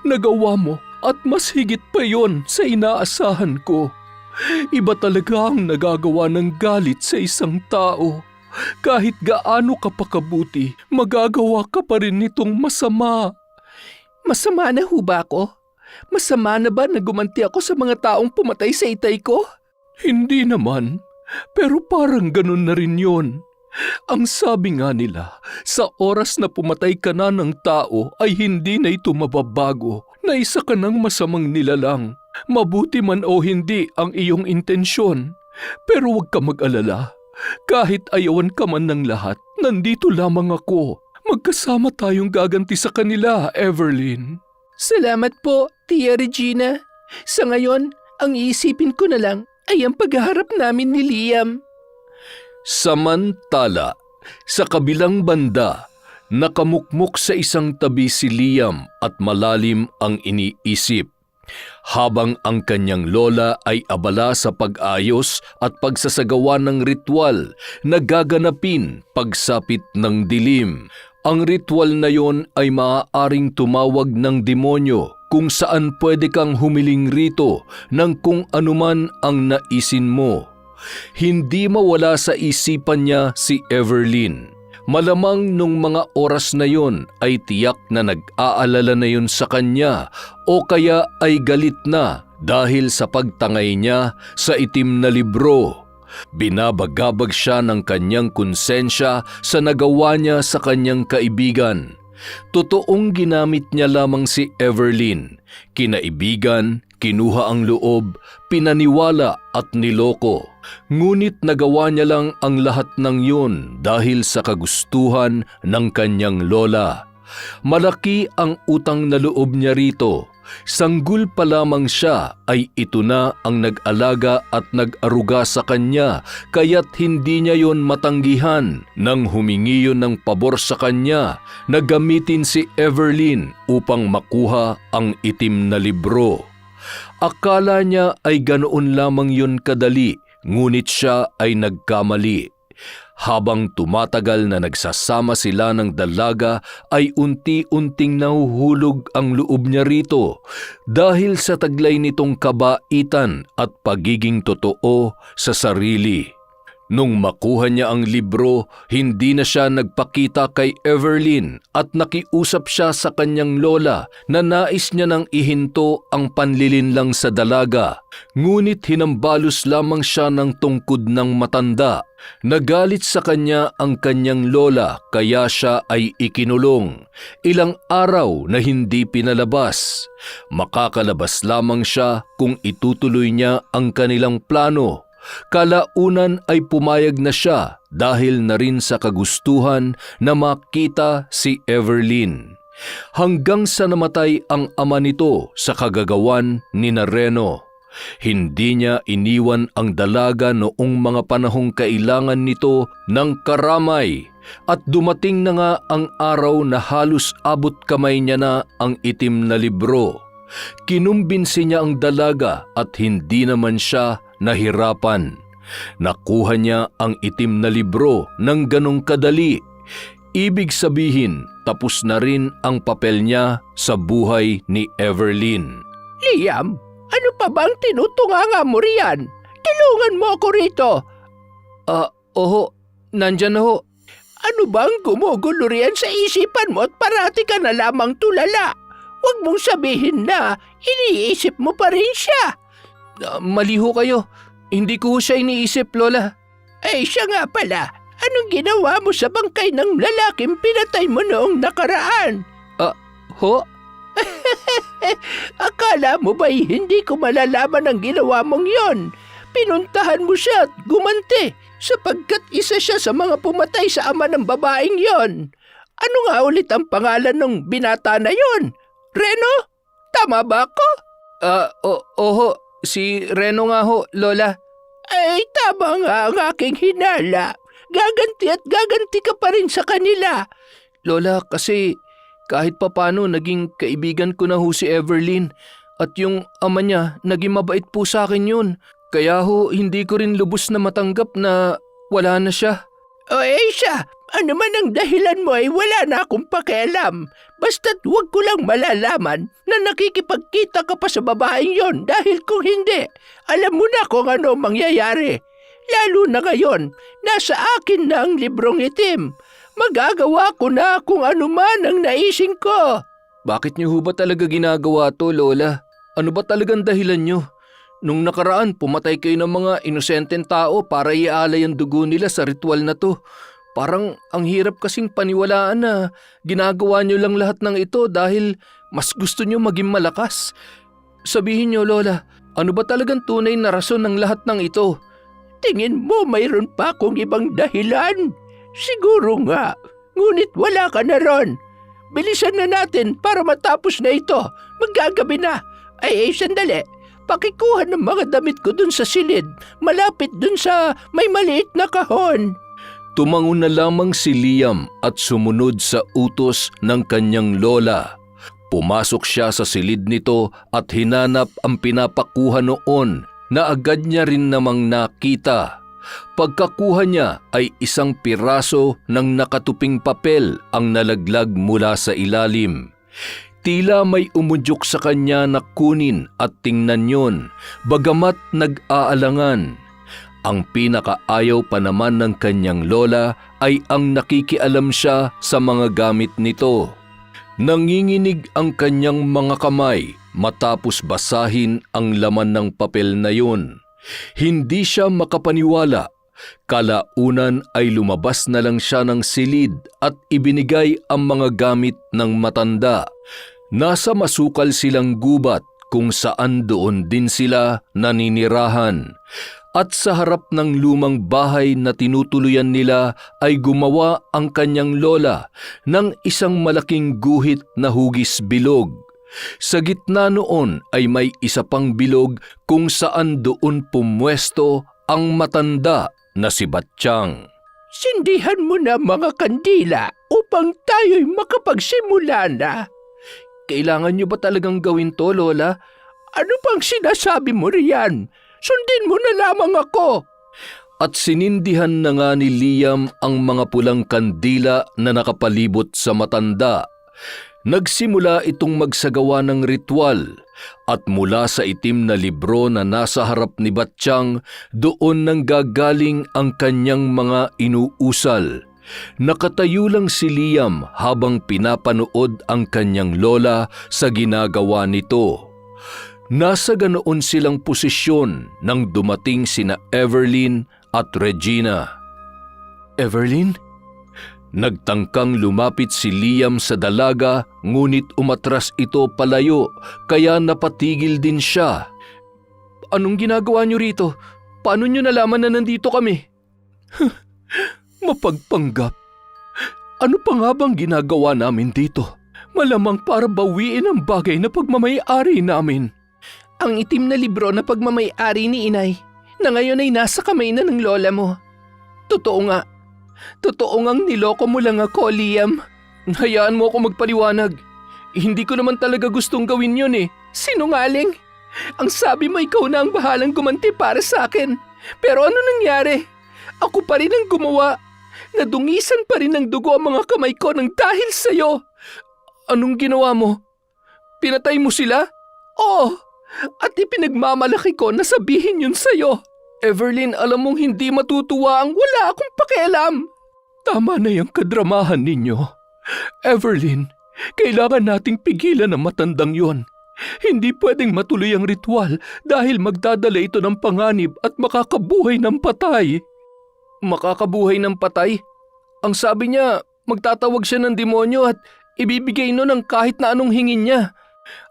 Nagawa mo at mas higit pa yon sa inaasahan ko. Iba talaga ang nagagawa ng galit sa isang tao. Kahit gaano ka pa kabuti, magagawa ka pa rin nitong masama. Masama na ho ba ako? Masama na ba na gumanti ako sa mga taong pumatay sa itay ko? Hindi naman, pero parang ganun na rin yon. Ang sabi nga nila, sa oras na pumatay ka na ng tao ay hindi na ito mababago, na isa ka ng masamang nilalang. Mabuti man o hindi ang iyong intensyon, pero huwag ka mag-alala. Kahit ayawan ka man ng lahat, nandito lamang ako. Magkasama tayong gaganti sa kanila, Everlyn. Salamat po, Tia Regina. Sa ngayon, ang iisipin ko na lang ay ang paghaharap namin ni Liam. Samantala, sa kabilang banda, nakamukmok sa isang tabi si Liam at malalim ang iniisip. Habang ang kanyang lola ay abala sa pag-ayos at pagsasagawa ng ritual na gaganapin pagsapit ng dilim. Ang ritual na yon ay maaaring tumawag ng demonyo kung saan pwede kang humiling rito ng kung anuman ang naisin mo. Hindi mawala sa isipan niya si Everlyn. Malamang nung mga oras na yon ay tiyak na nag-aalala na yun sa kanya o kaya ay galit na dahil sa pagtangay niya sa itim na libro. Binabagabag siya ng kanyang konsensya sa nagawa niya sa kanyang kaibigan. Totoong ginamit niya lamang si Everlyn, kinaibigan, kinuha ang loob, pinaniwala at niloko. Ngunit nagawa niya lang ang lahat ng yun dahil sa kagustuhan ng kanyang lola. Malaki ang utang na loob niya rito. Sanggol pa lamang siya ay ito na ang nag-alaga at nag-aruga sa kanya, kaya't hindi niya yon matanggihan nang humingi yun ng pabor sa kanya na gamitin si Everlyn upang makuha ang itim na libro. Akala niya ay ganoon lamang yun kadali, ngunit siya ay nagkamali. Habang tumatagal na nagsasama sila ng dalaga ay unti-unting nahuhulog ang loob niya rito dahil sa taglay nitong kabaitan at pagiging totoo sa sarili. Nung makuha niya ang libro, hindi na siya nagpakita kay Everlyn at nakiusap siya sa kanyang lola na nais niya nang ihinto ang panlilinlang sa dalaga. Ngunit hinambalos lamang siya ng tungkod ng matanda. Nagalit sa kanya ang kanyang lola kaya siya ay ikinulong. Ilang araw na hindi pinalabas. Makakalabas lamang siya kung itutuloy niya ang kanilang plano. Kalaunan ay pumayag na siya dahil na rin sa kagustuhan na makita si Everlyn. Hanggang sa namatay ang ama nito sa kagagawan ni Reno. Hindi niya iniwan ang dalaga noong mga panahong kailangan nito ng karamay at dumating na nga ang araw na halos abot kamay niya na ang itim na libro. Kinumbinsi niya ang dalaga at hindi naman siya nahirapan. Nakuha niya ang itim na libro ng ganong kadali. Ibig sabihin, tapos na rin ang papel niya sa buhay ni Everlyn. Liam, ano pa bang tinutunganga mo riyan? Tulungan mo ako rito. Oho, nandyan na ho. Ano bang gumugulo riyan sa isipan mo at parati ka na lamang tulala? Huwag mong sabihin na iniisip mo pa rin siya. Mali ho kayo. Hindi ko siya iniisip, Lola. Ay siya nga pala, anong ginawa mo sa bangkay ng lalaking pinatay mo noong nakaraan? Ho? Akala mo ba'y hindi ko malalaman ang ginawa mong yon? Pinuntahan mo siya at gumanti sapagkat isa siya sa mga pumatay sa ama ng babaeng yon. Ano nga ulit ang pangalan ng binata na yon? Reno? Tama ba ako? Oho. Si Reno nga ho, Lola. Ay, tama nga ang aking hinala. Gaganti at gaganti ka pa rin sa kanila. Lola, kasi kahit papano naging kaibigan ko na ho si Everlyn at yung ama niya naging mabait po sa akin yun. Kaya ho, hindi ko rin lubos na matanggap na wala na siya. O siya, ano man ang dahilan mo ay wala na akong pakialam. Basta't huwag ko lang malalaman na nakikipagkita ka pa sa babaeng yon dahil kung hindi, alam mo na kung ano mangyayari. Lalo na ngayon, nasa akin na ang librong itim. Magagawa ko na kung ano man ang naising ko. Bakit niyo ho ba talaga ginagawa to, Lola? Ano ba talagang dahilan niyo? Nung nakaraan, pumatay kayo ng mga inosenteng tao para iaalay ang dugo nila sa ritual na to. Parang ang hirap kasing paniwalaan na ginagawa niyo lang lahat ng ito dahil mas gusto niyo maging malakas. Sabihin niyo, Lola, ano ba talagang tunay na rason ng lahat ng ito? Tingin mo mayroon pa akong ibang dahilan? Siguro nga, ngunit wala ka na ron. Bilisan na natin para matapos na ito. Magagabi na. Ay, sandali. Pakikuha ng mga damit ko dun sa silid. Malapit dun sa may maliit na kahon. Tumango na lamang si Liam at sumunod sa utos ng kanyang lola. Pumasok siya sa silid nito at hinanap ang pinapakuha noon na agad niya rin namang nakita. Pagkakuha niya ay isang piraso ng nakatuping papel ang nalaglag mula sa ilalim. Tila may umudyok sa kanya na kunin at tingnan yon, bagamat nag-aalangan. Ang pinakaayaw pa naman ng kanyang lola ay ang nakikialam siya sa mga gamit nito. Nanginginig ang kanyang mga kamay matapos basahin ang laman ng papel na yun. Hindi siya makapaniwala Kalaunan ay lumabas na lang siya ng silid at ibinigay ang mga gamit ng matanda. Nasa masukal silang gubat kung saan doon din sila naninirahan. At sa harap ng lumang bahay na tinutuluyan nila ay gumawa ang kanyang lola ng isang malaking guhit na hugis bilog. Sa gitna noon ay may isa pang bilog kung saan doon pumwesto ang matanda na si Batsyang. Sindihan mo na mga kandila upang tayo'y makapagsimula na. Kailangan niyo ba talagang gawin to, Lola? Ano pang sinasabi mo riyan? Sundin mo na lamang ako. At sinindihan na nga ni Liam ang mga pulang kandila na nakapalibot sa matanda. Nagsimula itong magsagawa ng ritual at mula sa itim na libro na nasa harap ni Batsyang, doon nang gagaling ang kanyang mga inuusal. Nakatayo lang si Liam habang pinapanood ang kanyang lola sa ginagawa nito. Nasa ganoon silang posisyon nang dumating sina Everlyn at Regina. Everlyn? Nagtangkang lumapit si Liam sa dalaga, ngunit umatras ito palayo, kaya napatigil din siya. Anong ginagawa niyo rito? Paano niyo nalaman na nandito kami? Mapagpanggap. Ano pa nga bang ginagawa namin dito? Malamang para bawiin ang bagay na pagmamay-ari namin. Ang itim na libro na pagmamay-ari ni Inay, na ngayon ay nasa kamay na ng lola mo. Totoo nga. Totoo ngang niloko mo lang ako, Liam. Hayaan mo ako magpaliwanag. Hindi ko naman talaga gustong gawin yun eh. Sinungaling. Ang sabi mo ikaw na ang bahalang gumanti para sa akin. Pero ano nangyari? Ako pa rin ang gumawa. Nadungisan pa rin ng dugo ang mga kamay ko nang dahil sa'yo. Anong ginawa mo? Pinatay mo sila? Oo. At ipinagmamalaki ko na sabihin yun sa'yo. Everlyn, alam mong hindi matutuwa ang Wala akong pakialam. Tama na yung kadramahan ninyo. Everlyn, kailangan nating pigilan ang matandang yon. Hindi pwedeng matuloy ang ritual dahil magdadala ito ng panganib at makakabuhay ng patay. Makakabuhay ng patay? Ang sabi niya, magtatawag siya ng demonyo at ibibigay nun ang kahit na anong hingin niya.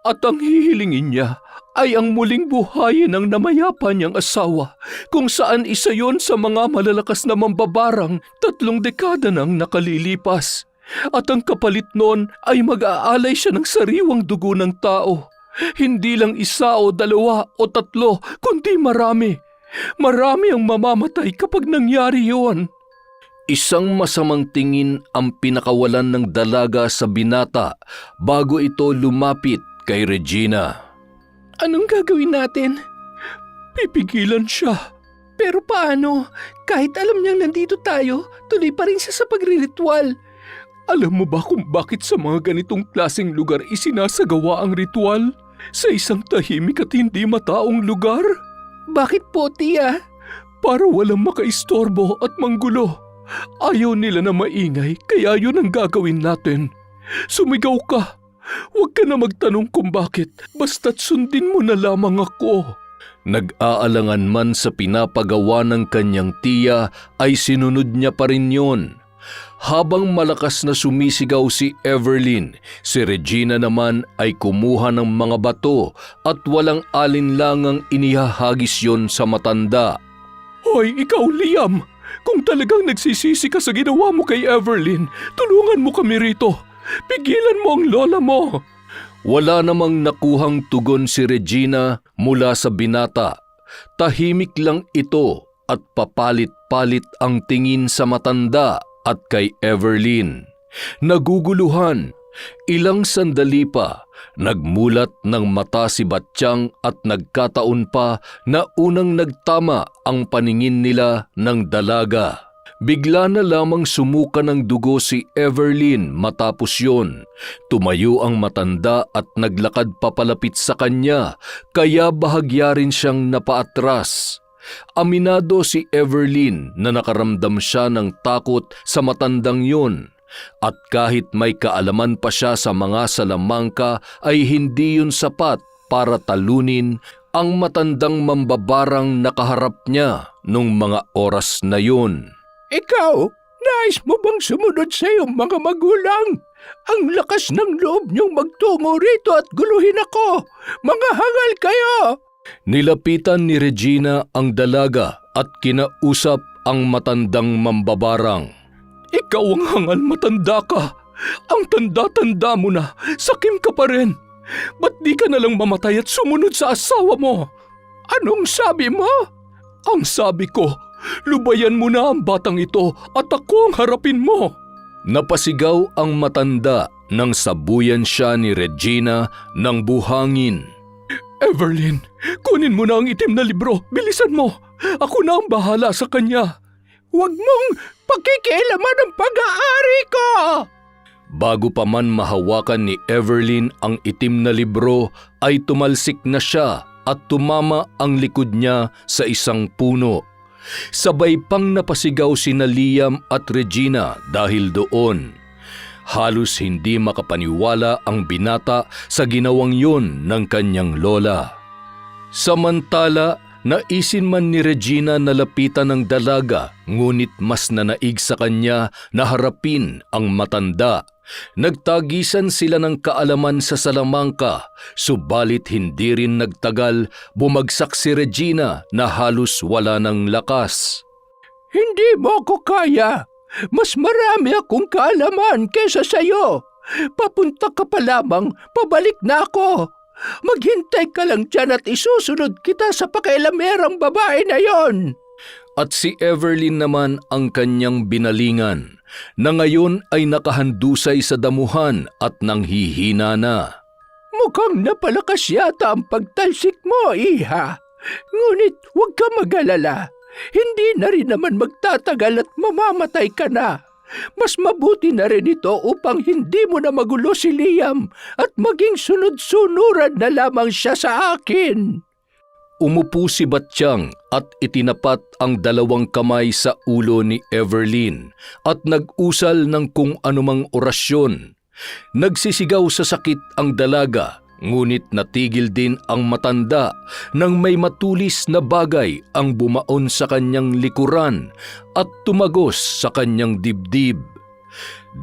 At ang hihilingin niya ay ang muling buhayin ng namayapa niyang asawa, kung saan isa yon sa mga malalakas na mambabarang 3 dekada nang nakalilipas. At ang kapalit nun ay mag-aalay siya ng sariwang dugo ng tao. Hindi lang 1 o 2 o 3, kundi marami. Marami ang mamamatay kapag nangyari yon. Isang masamang tingin ang pinakawalan ng dalaga sa binata bago ito lumapit kay Regina. Anong gagawin natin? Pipigilan siya. Pero paano? Kahit alam niyang nandito tayo, tuloy pa rin siya sa pagriritual. Alam mo ba kung bakit sa mga ganitong klaseng lugar isinasagawa ang ritual? Sa isang tahimik at hindi mataong lugar? Bakit po, tiya? Para walang makaistorbo at manggulo. Ayaw nila na maingay, kaya yun ang gagawin natin. Sumigaw ka. Huwag ka na magtanong kung bakit, basta't sundin mo na lamang ako. Nag-aalangan man sa pinapagawa ng kanyang tiya ay sinunod niya pa rin yun. Habang malakas na sumisigaw si Everlyn, si Regina naman ay kumuha ng mga bato at walang alinlangang inihahagis yon sa matanda. Hoy, ikaw Liam! Kung talagang nagsisisi ka sa ginawa mo kay Everlyn, tulungan mo kami rito. Pigilan mo ang lola mo. Wala namang nakuhang tugon si Regina mula sa binata. Tahimik lang ito at papalit-palit ang tingin sa matanda at kay Everlyn. Naguguluhan. Ilang sandali pa, nagmulat ng mata si Batsyang at nagkataon pa na unang nagtama ang paningin nila ng dalaga. Bigla na lamang sumuka ng dugo si Everlyn matapos yon. Tumayo ang matanda at naglakad papalapit sa kanya, kaya bahagya rin siyang napaatras. Aminado si Everlyn na nakaramdam siya ng takot sa matandang yon. At kahit may kaalaman pa siya sa mga salamangka ay hindi yun sapat para talunin ang matandang mambabarang nakaharap niya nung mga oras na yun. Ikaw, nais mo bang sumunod sa iyong mga magulang? Ang lakas ng loob niyong magtungo rito at guluhin ako. Mga hangal kayo! Nilapitan ni Regina ang dalaga at kinausap ang matandang mambabarang. Ikaw ang hangal, matanda ka. Ang tanda-tanda mo na, sakim ka pa rin. Ba't di ka nalang mamatay at sumunod sa asawa mo? Anong sabi mo? Ang sabi ko, lubayan mo na ang batang ito at ako ang harapin mo. Napasigaw ang matanda nang sabuyan siya ni Regina ng buhangin. Evelyn, kunin mo na ang itim na libro. Bilisan mo. Ako na ang bahala sa kanya. Huwag mong pakikialaman ang pag-aari ko! Bago pa man mahawakan ni Evelyn ang itim na libro ay tumalsik na siya at tumama ang likod niya sa isang puno. Sabay pang napasigaw sina Liam at Regina dahil doon. Halos hindi makapaniwala ang binata sa ginawang yun ng kanyang lola. Samantala, naisin man ni Regina na lapitan ng dalaga, ngunit mas nanaig sa kanya na harapin ang matanda. Nagtagisan sila ng kaalaman sa salamangka, subalit hindi rin nagtagal, bumagsak si Regina na halos wala ng lakas. Hindi mo ko kaya. Mas marami akong kaalaman kaysa sayo. Papunta ka pa lamang, pabalik na ako. Maghintay ka lang dyan at isusunod kita sa pakialamerang babae na yon. At si Evelyn naman ang kanyang binalingan, na ngayon ay nakahandusay sa damuhan at nanghihina na. Mukhang napalakas yata ang pagtalsik mo, iha. Ngunit huwag ka mag-alala. Hindi na rin naman magtatagal at mamamatay ka na. Mas mabuti na rin ito upang hindi mo na magulo si Liam at maging sunod-sunuran na lamang siya sa akin. Umupo si Batsyang at itinapat ang dalawang kamay sa ulo ni Evelyn at nag-usal ng kung anumang orasyon. Nagsisigaw sa sakit ang dalaga, ngunit natigil din ang matanda nang may matulis na bagay ang bumaon sa kanyang likuran at tumagos sa kanyang dibdib.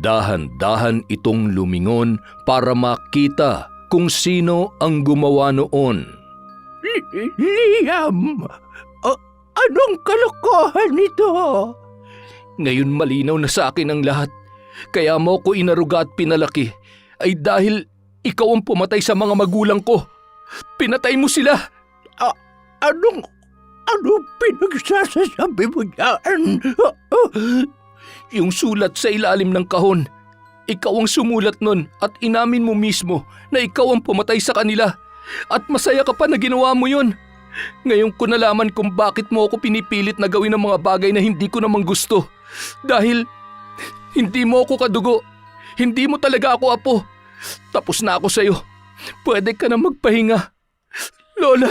Dahan-dahan itong lumingon para makita kung sino ang gumawa noon. Liam! Anong kalokohan nito? Ngayon malinaw na sa akin ang lahat. Kaya mo ko inaruga at pinalaki ay dahil ikaw ang pumatay sa mga magulang ko. Pinatay mo sila. Anong pinagsasasabi mo yan? Yung sulat sa ilalim ng kahon. Ikaw ang sumulat nun at inamin mo mismo na ikaw ang pumatay sa kanila. At masaya ka pa na ginawa mo yun. Ngayon ko nalaman kung bakit mo ako pinipilit na gawin ang mga bagay na hindi ko naman gusto. Dahil hindi mo ako kadugo. Hindi mo talaga ako apo. Tapos na ako sa'yo. Pwede ka na magpahinga. Lola!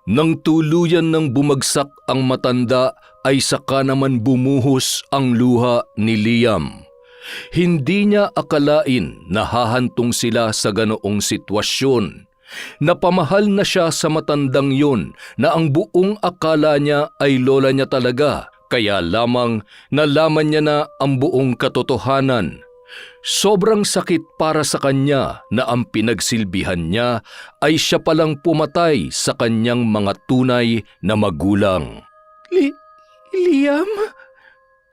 Nang tuluyan ng bumagsak ang matanda ay saka naman bumuhos ang luha ni Liam. Hindi niya akalain na hahantong sila sa ganoong sitwasyon. Napamahal na siya sa matandang yun na ang buong akala niya ay lola niya talaga, kaya lamang nalaman niya na ang buong katotohanan. Sobrang sakit para sa kanya na ang pinagsilbihan niya ay siya palang pumatay sa kanyang mga tunay na magulang. Liam?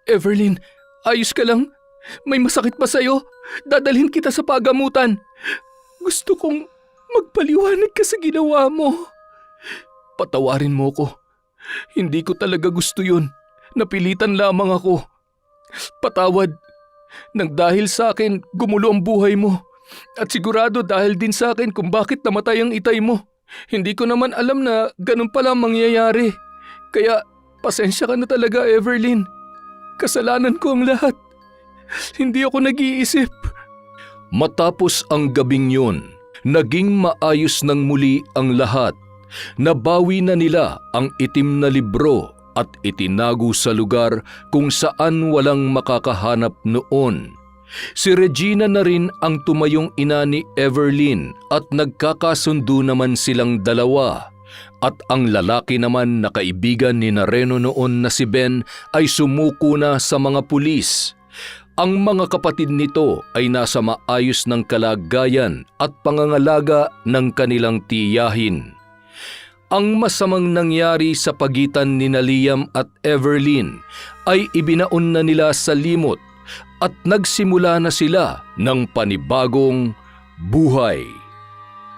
Evelyn, ayos ka lang? May masakit ba sa'yo? Dadalhin kita sa pagamutan. Gusto kong magpaliwanag ka sa ginawa mo. Patawarin mo ko. Hindi ko talaga gusto yun. Napilitan lamang ako. Patawad. Nang dahil sa akin, gumulo ang buhay mo. At sigurado dahil din sa akin kung bakit namatay ang itay mo. Hindi ko naman alam na ganun pala ang mangyayari. Kaya pasensya ka na talaga, Evelyn. Kasalanan ko ang lahat. Hindi ako nag-iisip. Matapos ang gabing yun, naging maayos ng muli ang lahat. Nabawi na nila ang itim na libro at itinago sa lugar kung saan walang makakahanap noon. Si Regina na rin ang tumayong ina ni Everlyn at nagkakasundo naman silang dalawa. At ang lalaki naman na kaibigan ni Reno noon na si Ben ay sumuko na sa mga pulis. Ang mga kapatid nito ay nasa maayos ng kalagayan at pangangalaga ng kanilang tiyahin. Ang masamang nangyari sa pagitan ni Liam at Everlyn ay ibinaon na nila sa limot at nagsimula na sila ng panibagong buhay.